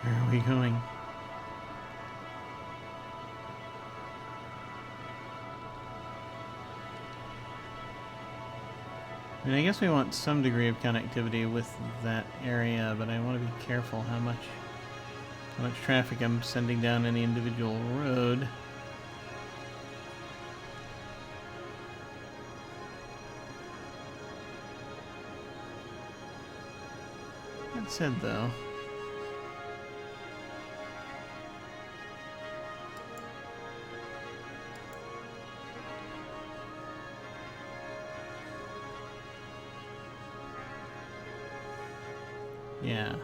Where are we going? I mean, I guess we want some degree of connectivity with that area, but I want to be careful how much traffic I'm sending down any individual road. That said, though, yeah.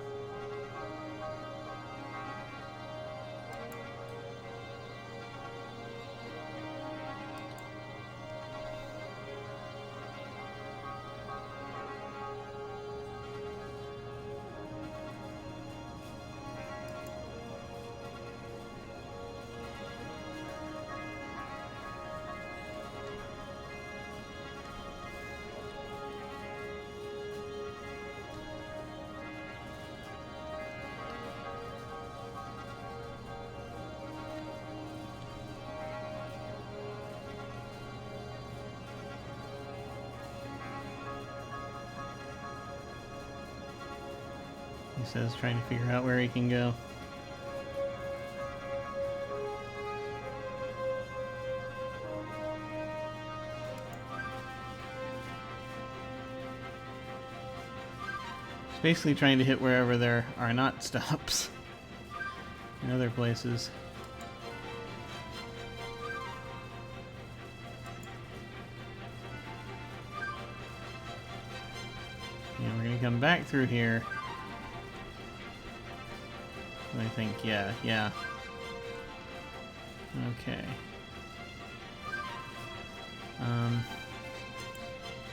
He says trying to figure out where he can go. He's basically trying to hit wherever there are not stops in other places. Yeah, we're gonna come back through here. I think, yeah. Okay.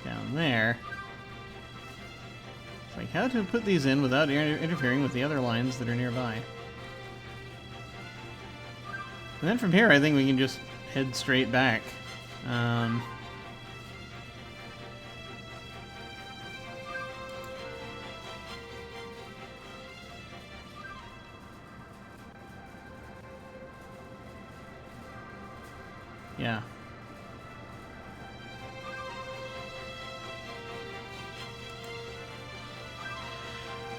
Down there. It's like how to put these in without interfering with the other lines that are nearby. And then from here, I think we can just head straight back. Yeah.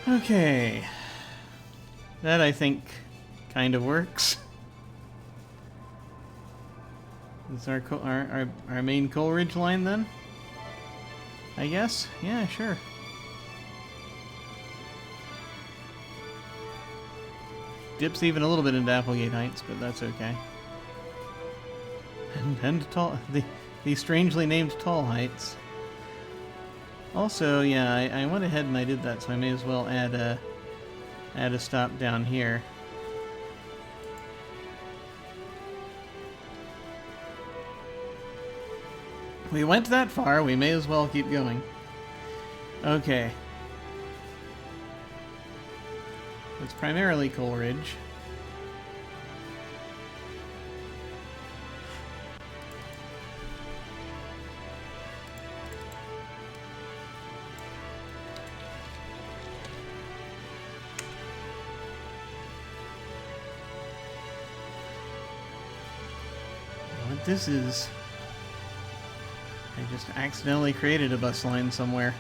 Okay. That, I think, kind of works. Is our main Coleridge line, then? I guess? Yeah, sure. Dips even a little bit into Applegate Heights, but that's okay. And tall, the strangely named Tall Heights. Also, yeah, I went ahead and I did that, so I may as well add a stop down here. We went that far, we may as well keep going. Okay. It's primarily Coleridge. What this is... I just accidentally created a bus line somewhere.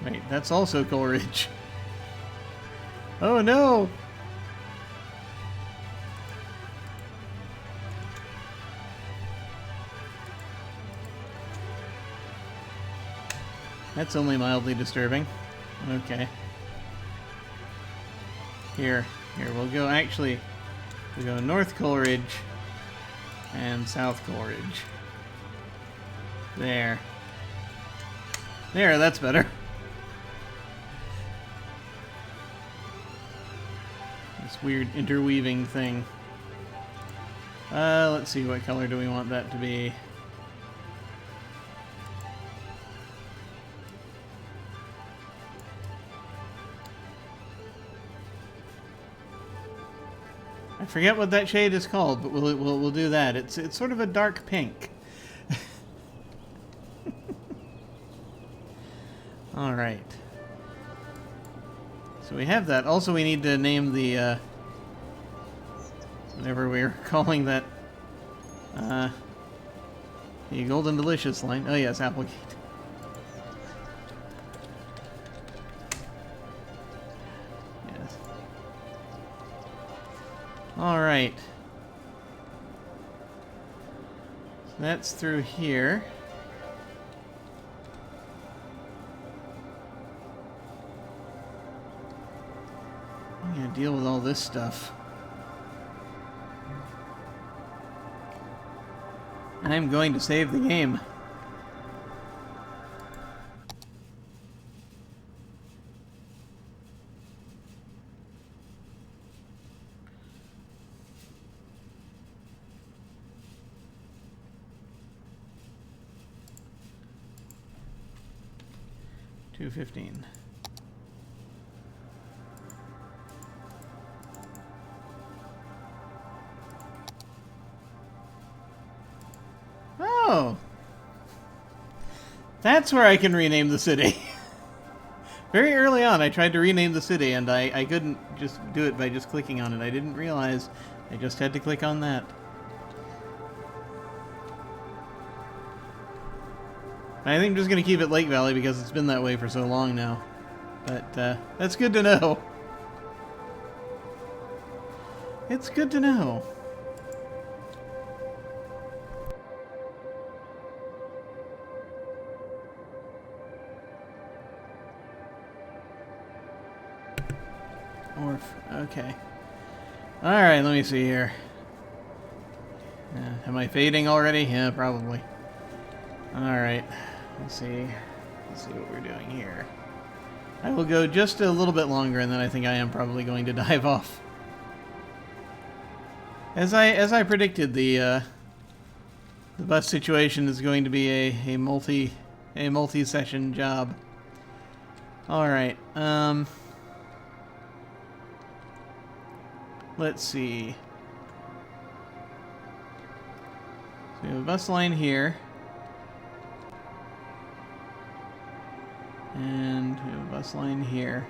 Wait, that's also Coleridge. Oh no! That's only mildly disturbing. Okay. Here, we'll go, actually, we'll go North Coleridge and South Coleridge. There. There, that's better. This weird interweaving thing. Let's see, what color do we want that to be? I forget what that shade is called, but we'll do that. It's sort of a dark pink. All right. So we have that. Also, we need to name the whatever we're calling that the Golden Delicious line. Oh yes, Applegate. Yes. All right. So that's through here. I'm gonna deal with all this stuff. I'm going to save the game. $2.15. Oh, that's where I can rename the city. Very early on, I tried to rename the city, and I couldn't just do it by just clicking on it. I didn't realize I just had to click on that. I think I'm just going to keep it Lake Valley because it's been that way for so long now. But that's good to know. It's good to know. Okay. Alright, let me see here. Am I fading already? Yeah, probably. Alright. Let's see. Let's see what we're doing here. I will go just a little bit longer, and then I think I am probably going to dive off. As I predicted, the bus situation is going to be a multi-session job. Alright. Let's see. So we have a bus line here. And we have a bus line here.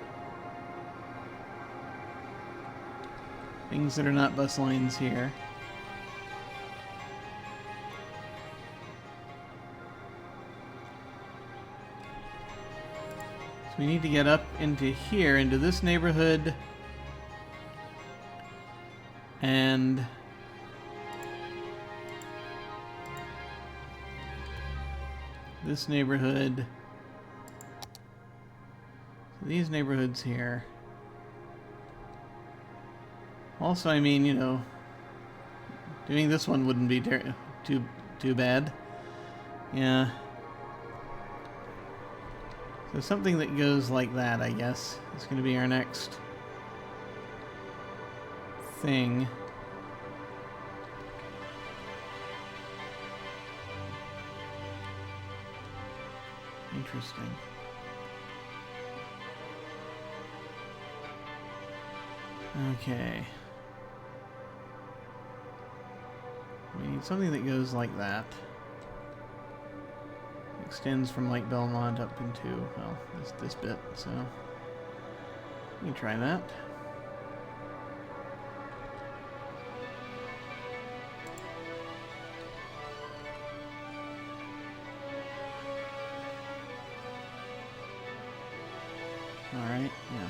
Things that are not bus lines here. So we need to get up into here, into this neighborhood. And this neighborhood, so these neighborhoods here. Also, I mean, you know, doing this one wouldn't be too bad. Yeah. So something that goes like that, I guess, is going to be our next thing. Interesting. Okay. We need something that goes like that. Extends from Lake Belmont up into, well, this bit, so we can try that. Alright, yeah.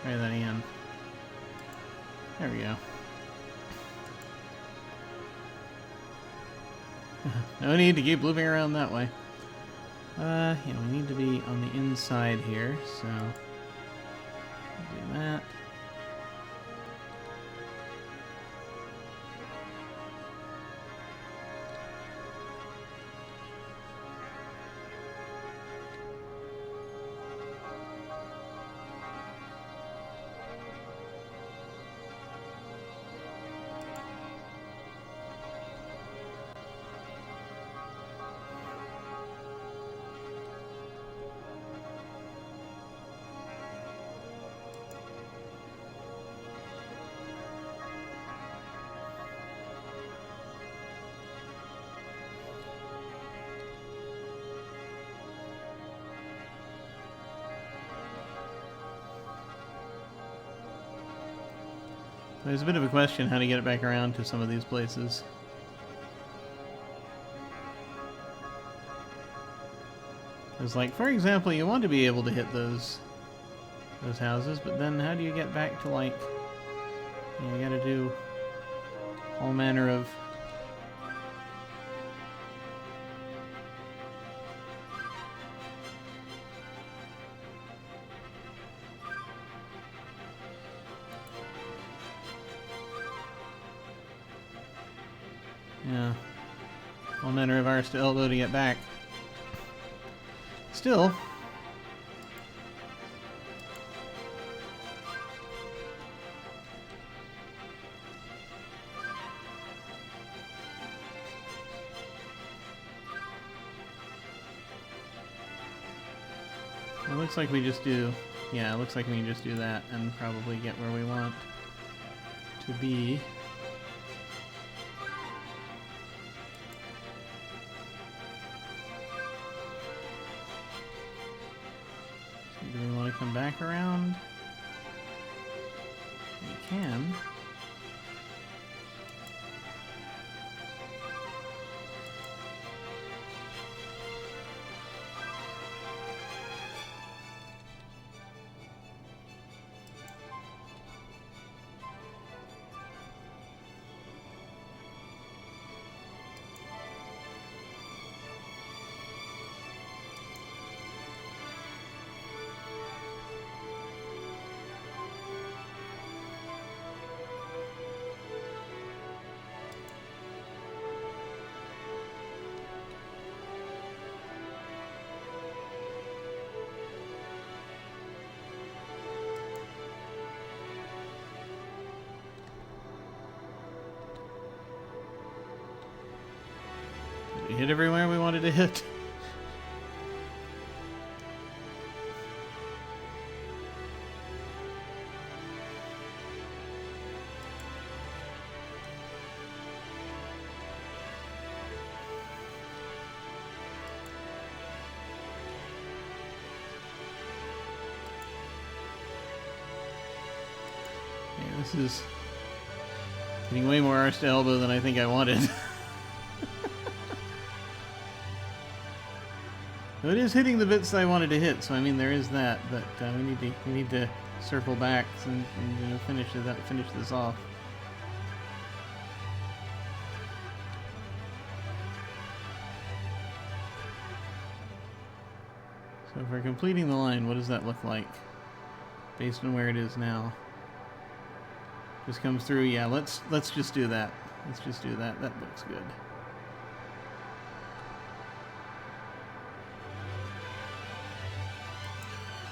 Try that again. There we go. No need to keep looping around that way. Yeah, we need to be on the inside here, so do that. There's a bit of a question how to get it back around to some of these places. Because, like, for example, you want to be able to hit those houses, but then how do you get back to, like, you gotta do all manner of... Yeah. All manner of arse to elbow to get back. Still. It looks like we just do... Yeah, it looks like we can just do that and probably get where we want to be. Do we want to come back around? We can. hit everywhere we wanted to hit? This is getting way more arse to elbow than I think I wanted. It is hitting the bits that I wanted to hit, so I mean there is that. But we need to circle back and you know, finish this off. So if we're completing the line, what does that look like based on where it is now? Just comes through. Yeah, let's just do that. Let's just do that. That looks good.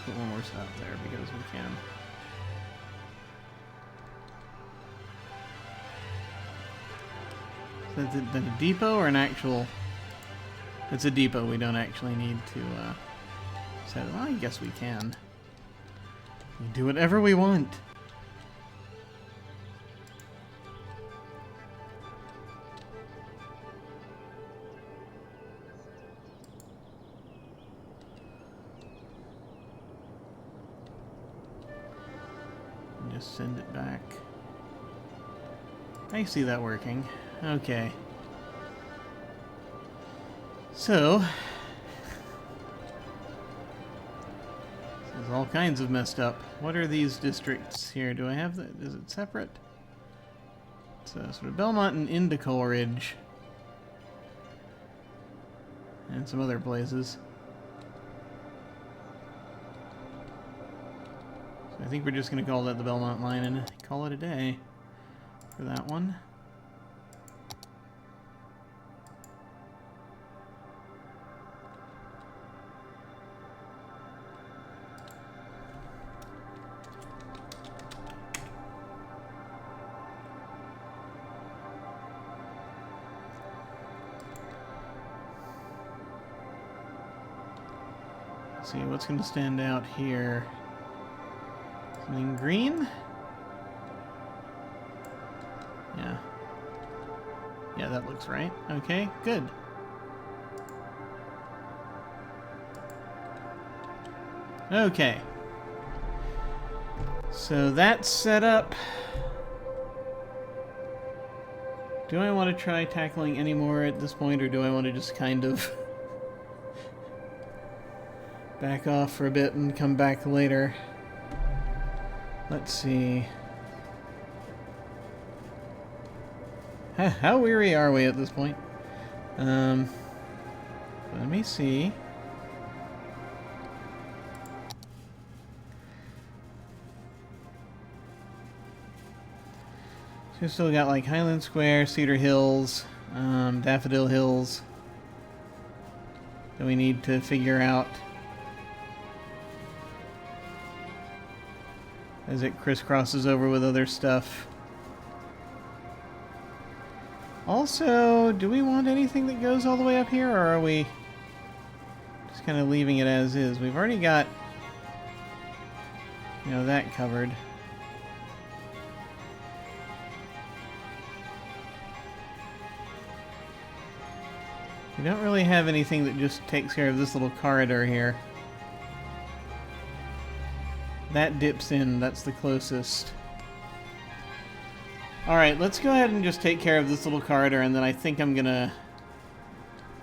Put one more stop there because we can. So that's a depot or an actual? It's a depot. We don't actually need to set it. Well, I guess we can. We do whatever we want. Just send it back. I see that working. Okay. So, this is all kinds of messed up. What are these districts here? Do I have that? Is it separate? It's sort of Belmont and Indico Ridge. And some other places. I think we're just going to call that the Belmont line and call it a day for that one. Let's see what's going to stand out here. Something green? Yeah. Yeah, that looks right. Okay, good. Okay. So that's set up. Do I want to try tackling any more at this point, or do I want to just kind of back off for a bit and come back later? Let's see. How weary are we at this point? Let me see. So we've still got like Highland Square, Cedar Hills, Daffodil Hills that we need to figure out as it crisscrosses over with other stuff. Also, do we want anything that goes all the way up here, or are we just kind of leaving it as is? We've already got, you know, that covered. We don't really have anything that just takes care of this little corridor here. That dips in, that's the closest. Alright, let's go ahead and just take care of this little corridor, and then I think I'm gonna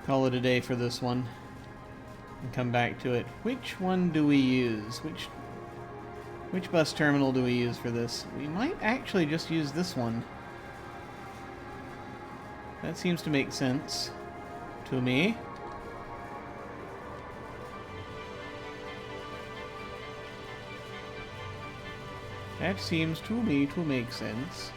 call it a day for this one. And come back to it. Which one do we use? Which bus terminal do we use for this? We might actually just use this one. That seems to make sense to me. That seems to me to make sense.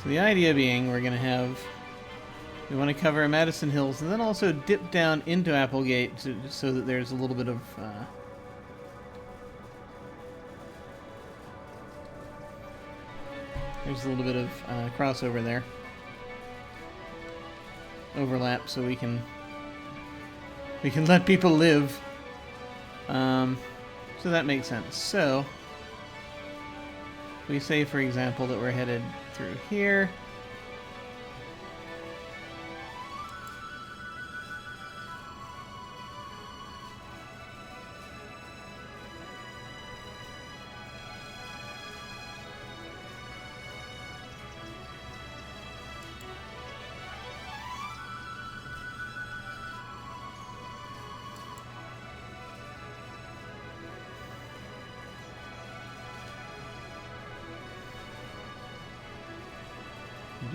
So the idea being we're going to have We want to cover Madison Hills and then also dip down into Applegate so that there's a little bit of crossover there, overlap, so we can let people live. So that makes sense. So we say, for example, that we're headed through here.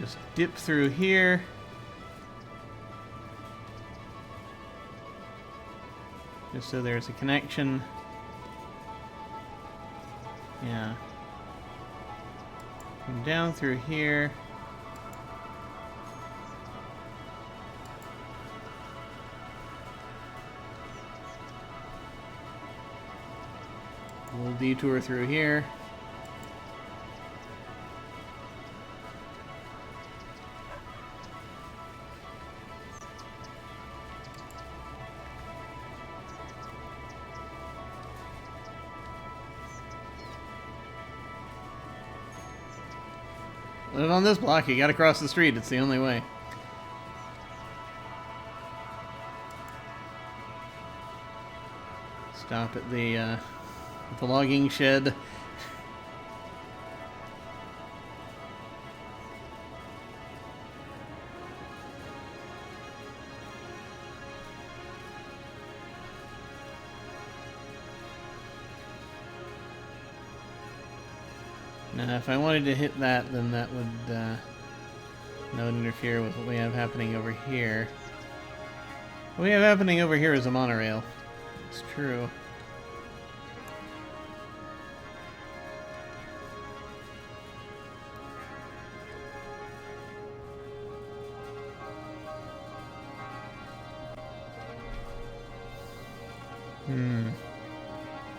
Just dip through here. Just so there's a connection. Yeah. Come down through here. A little detour through here. Live on this block, you gotta cross the street, it's the only way. Stop at the logging shed. Now, if I wanted to hit that, then that would interfere with what we have happening over here. What we have happening over here is a monorail. It's true.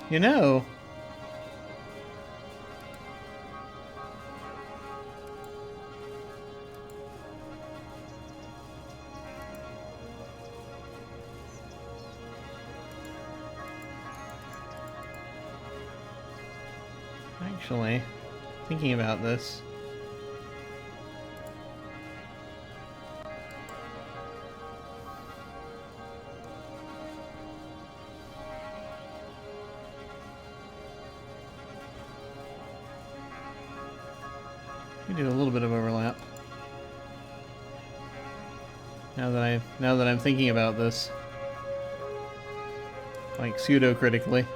You know... Actually, thinking about this, we do a little bit of overlap. Now that I'm thinking about this, like pseudo-critically.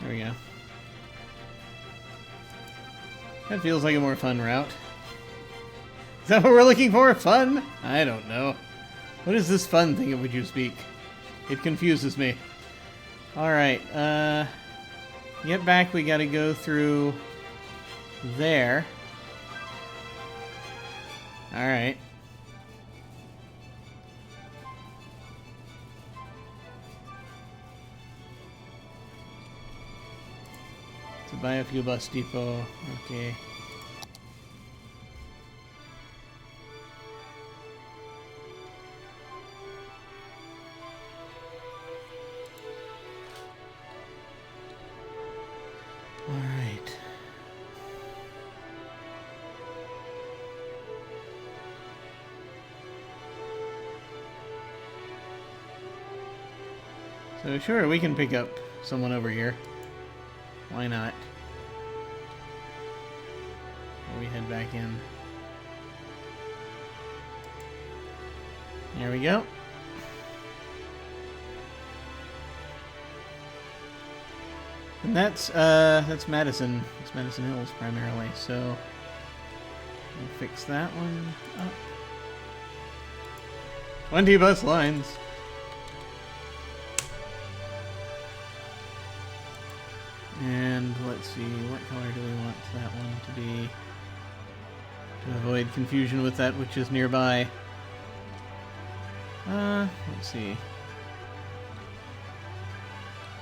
There we go. That feels like a more fun route. Is that what we're looking for? Fun? I don't know. What is this fun thing of which you speak? It confuses me. Alright, get back, we gotta go through there. Alright. To Biofuel Bus Depot. Okay. Alright. So sure, we can pick up someone over here. Why not? Or we head back in. There we go. And that's Madison. It's Madison Hills primarily, so we'll fix that one up. 20 bus lines. And let's see, what color do we want that one to be? To avoid confusion with that which is nearby. Let's see.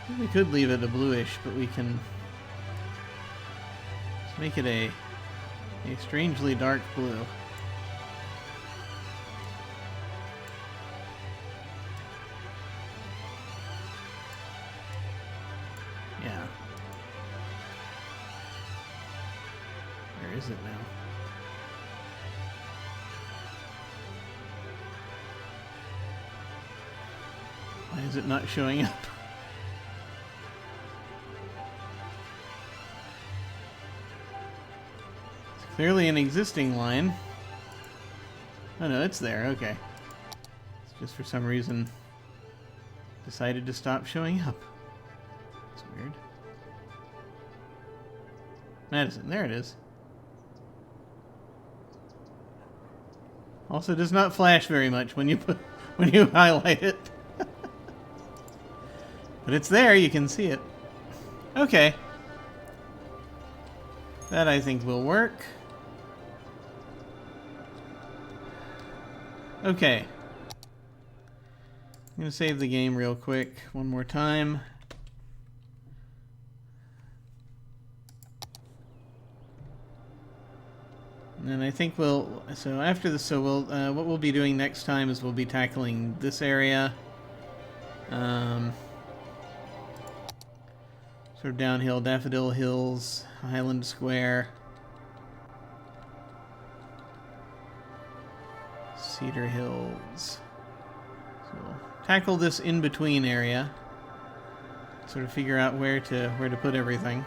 I think we could leave it a bluish, but we can let's make it a strangely dark blue. Yeah. Where is it now? Why is it not showing up? It's clearly an existing line. Oh no, it's there, okay. It's just for some reason decided to stop showing up. That's weird. Madison, there it is. Also does not flash very much when you highlight it. But it's there, you can see it. Okay. That I think will work. Okay. I'm going to save the game real quick one more time. And then I think we'll, so after this, so we'll, what we'll be doing next time is we'll be tackling this area. Sort of downhill, Daffodil Hills, Highland Square, Cedar Hills. So we'll tackle this in-between area. Sort of figure out where to put everything,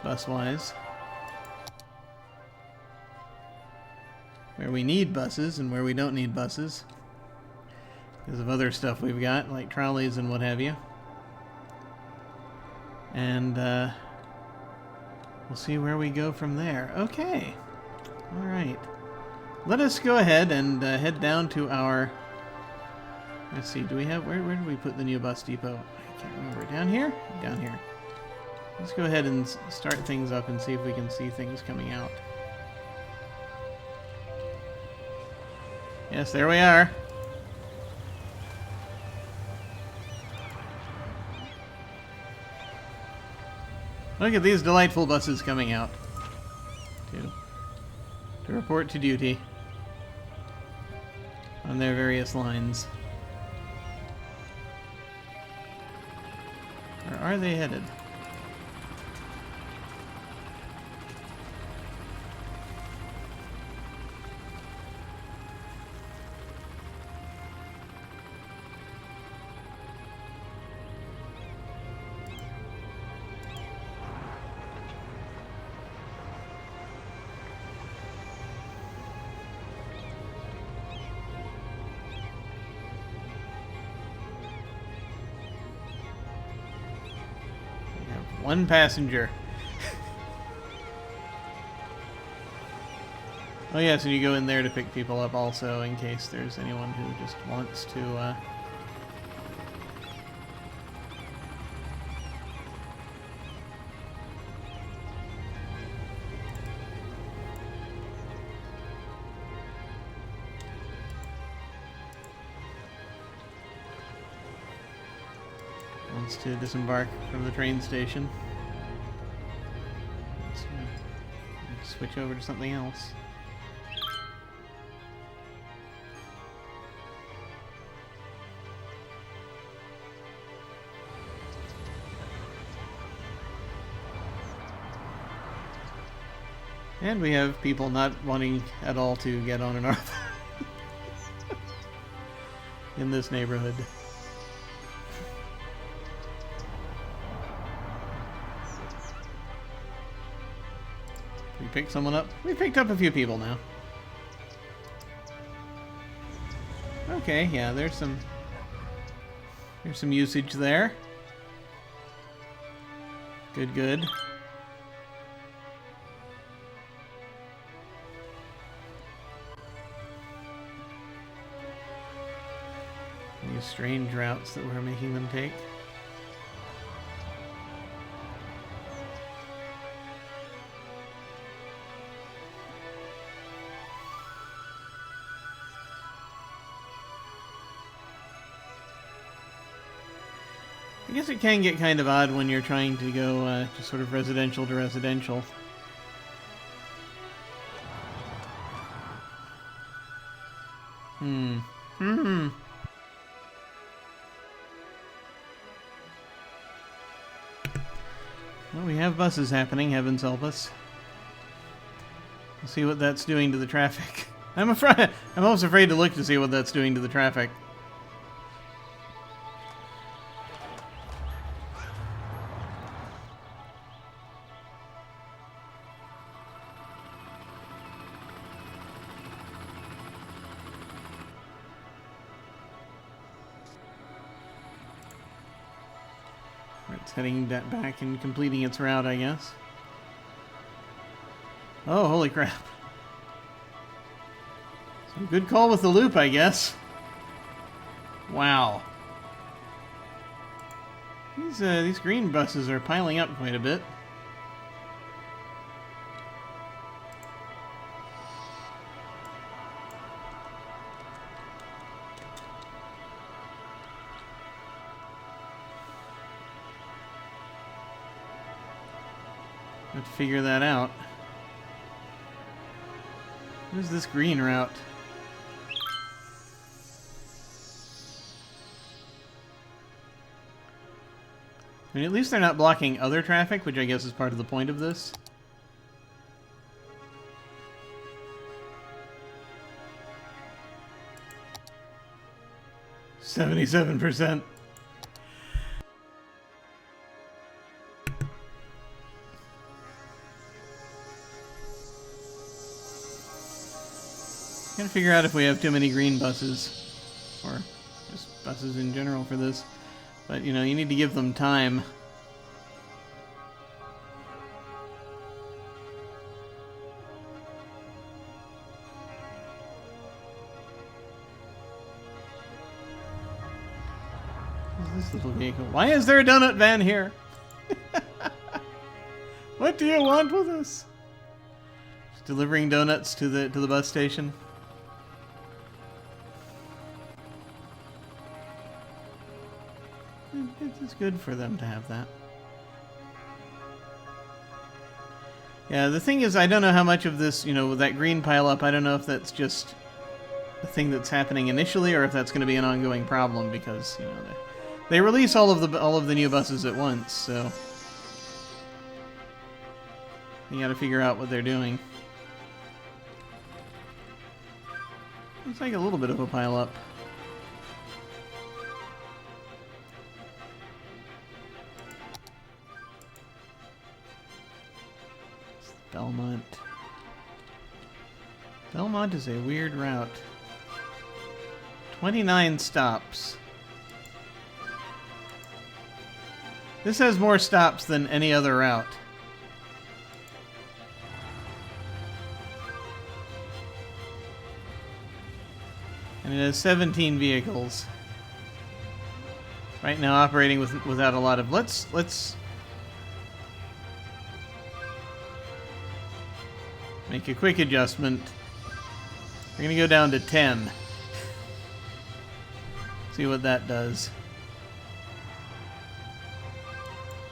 bus-wise. Where we need buses and where we don't need buses. Because of other stuff we've got, like trolleys and what have you. And we'll see where we go from there. Okay. Alright. Let us go ahead and head down to our... Let's see, do we have... Where did we put the new bus depot? I can't remember. Down here? Down here. Let's go ahead and start things up and see if we can see things coming out. Yes, there we are. Look at these delightful buses coming out to report to duty on their various lines. Where are they headed? One passenger. Oh yes, and you go in there to pick people up also, in case there's anyone who just wants to, to disembark from the train station. Let's switch over to something else. And we have people not wanting at all to get on an Arthur in this neighborhood. We picked someone up. We picked up a few people now. Okay, yeah, there's some usage there. Good, good. These strange routes that we're making them take. I guess it can get kind of odd when you're trying to go just sort of residential to residential. Well, we have buses happening, heavens help us. We'll see what that's doing to the traffic. I'm almost afraid to look to see what that's doing to the traffic. It's heading back and completing its route, I guess. Oh, holy crap. Some good call with the loop, I guess. Wow. These green buses are piling up quite a bit. Have to figure that out. What is this green route? I mean, at least they're not blocking other traffic, which I guess is part of the point of this. %77%. Gotta figure out if we have too many green buses, or just buses in general for this. But, you know, you need to give them time. What is this little vehicle? Why is there a donut van here? What do you want with us? Just delivering donuts to the bus station. It's good for them to have that. Yeah, the thing is, I don't know how much of this, you know, with that green pile up, I don't know if that's just a thing that's happening initially, or if that's going to be an ongoing problem, because, you know, they release all of the new buses at once, so you got to figure out what they're doing. Looks like a little bit of a pile up. Belmont. Belmont is a weird route. 29 stops. This has more stops than any other route. And it has 17 vehicles. Right now operating without a lot of... Let's make a quick adjustment. We're going to go down to 10. See what that does.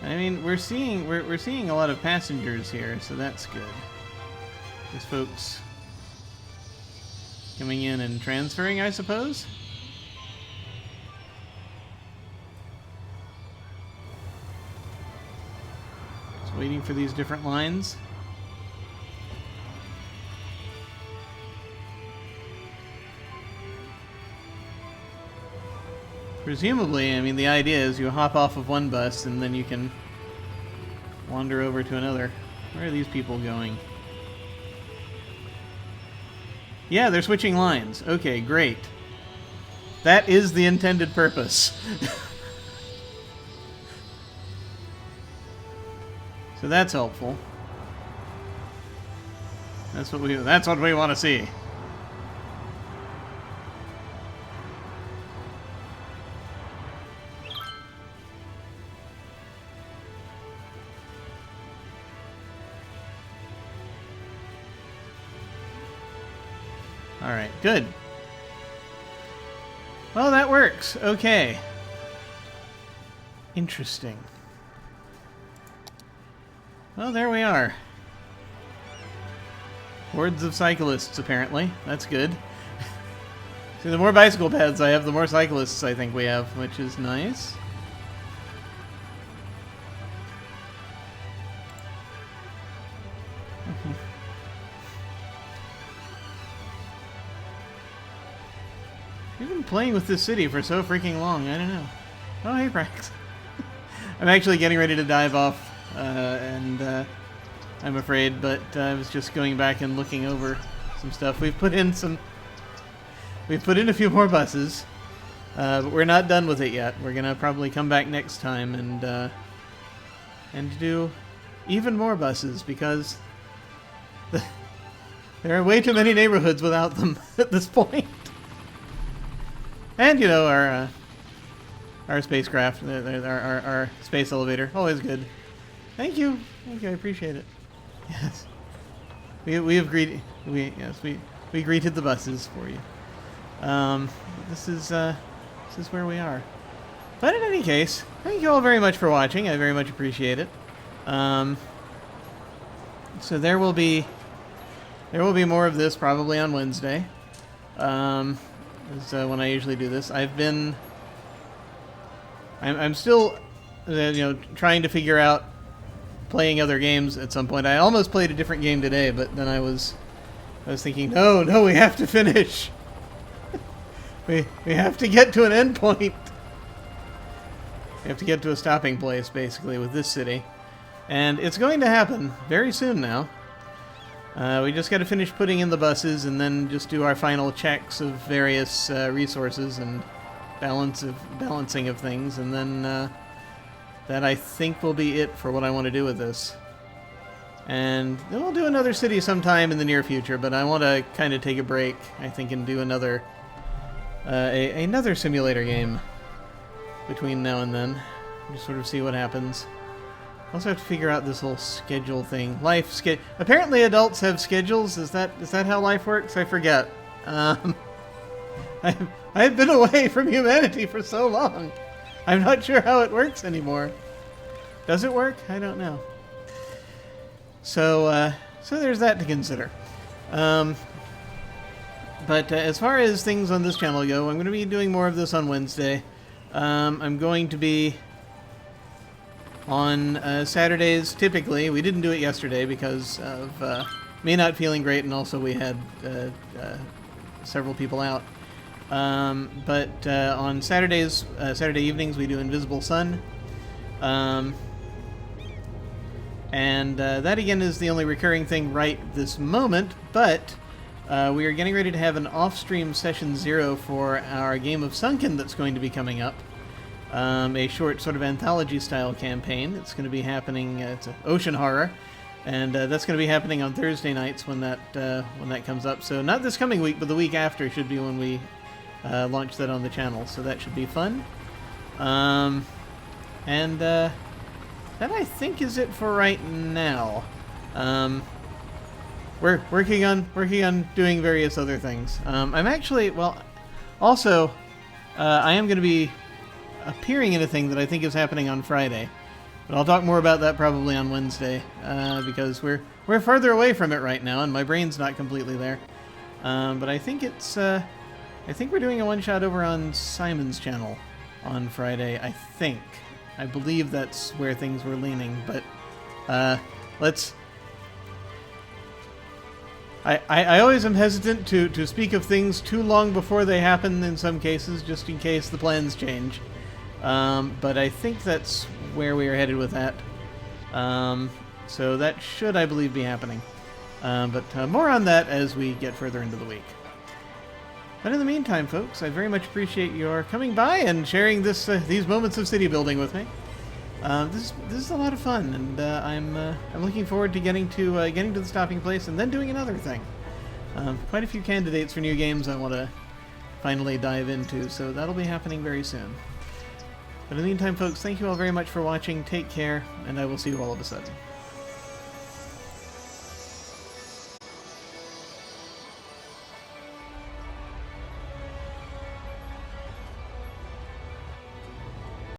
I mean, we're seeing a lot of passengers here, so that's good. There's folks coming in and transferring, I suppose. Just waiting for these different lines. Presumably, I mean, the idea is you hop off of one bus and then you can wander over to another. Where are these people going? Yeah, they're switching lines. Okay, great. That is the intended purpose. So that's helpful. That's what we want to see. All right, good. Well, that works. Okay. Interesting. Well, there we are. Hordes of cyclists, apparently. That's good. See, the more bicycle paths I have, the more cyclists I think we have, which is nice. We've been playing with this city for so freaking long, I don't know. Oh, hey, Prax. I'm actually getting ready to dive off, I'm afraid, but I was just going back and looking over some stuff. We've put in a few more buses, but we're not done with it yet. We're gonna probably come back next time and do even more buses because there are way too many neighborhoods without them at this point. And, you know, our spacecraft, our space elevator, always good. Thank you. Thank you, I appreciate it. Yes. We greeted the buses for you. This is where we are. But in any case, thank you all very much for watching. I very much appreciate it. So there will be more of this probably on Wednesday. Is when I usually do this. I'm still, trying to figure out playing other games at some point. I almost played a different game today, but then I was thinking, no, we have to finish. we have to get to an end point. We have to get to a stopping place, basically, with this city. And it's going to happen very soon now. We just got to finish putting in the buses and then just do our final checks of various resources and balancing of things, and then that I think will be it for what I want to do with this. And then we'll do another city sometime in the near future, but I want to kind of take a break, I think, and do another simulator game between now and then. Just sort of see what happens. Also have to figure out this whole schedule thing. Apparently adults have schedules. Is that how life works? I forget. I've been away from humanity for so long. I'm not sure how it works anymore. Does it work? I don't know. So there's that to consider. But as far as things on this channel go, I'm going to be doing more of this on Wednesday. I'm going to be on Saturdays, typically. We didn't do it yesterday because of me not feeling great, and also we had several people out. But on Saturdays, Saturday evenings, we do Invisible Sun. And that, again, is the only recurring thing right this moment, but we are getting ready to have an off-stream Session 0 for our game of Sunken that's going to be coming up. A short sort of anthology-style campaign. It's going to be happening, it's an ocean horror, and that's going to be happening on Thursday nights when that comes up. So not this coming week, but the week after should be when we launch that on the channel, so that should be fun. And that, I think, is it for right now. We're working on doing various other things. I'm actually, well, also, I am going to be appearing in a thing that I think is happening on Friday, but I'll talk more about that probably on Wednesday, because we're further away from it right now, and my brain's not completely there. But I think I think we're doing a one-shot over on Simon's channel on Friday. I believe that's where things were leaning, but let's. I always am hesitant to speak of things too long before they happen in some cases, just in case the plans change. But I think that's where we are headed with that. So that should, I believe, be happening. But more on that as we get further into the week. But in the meantime, folks, I very much appreciate your coming by and sharing these moments of city building with me. This is a lot of fun, and I'm looking forward to getting to the stopping place and then doing another thing. Quite a few candidates for new games I want to finally dive into, so that'll be happening very soon. But in the meantime, folks, thank you all very much for watching. Take care, and I will see you all of a sudden.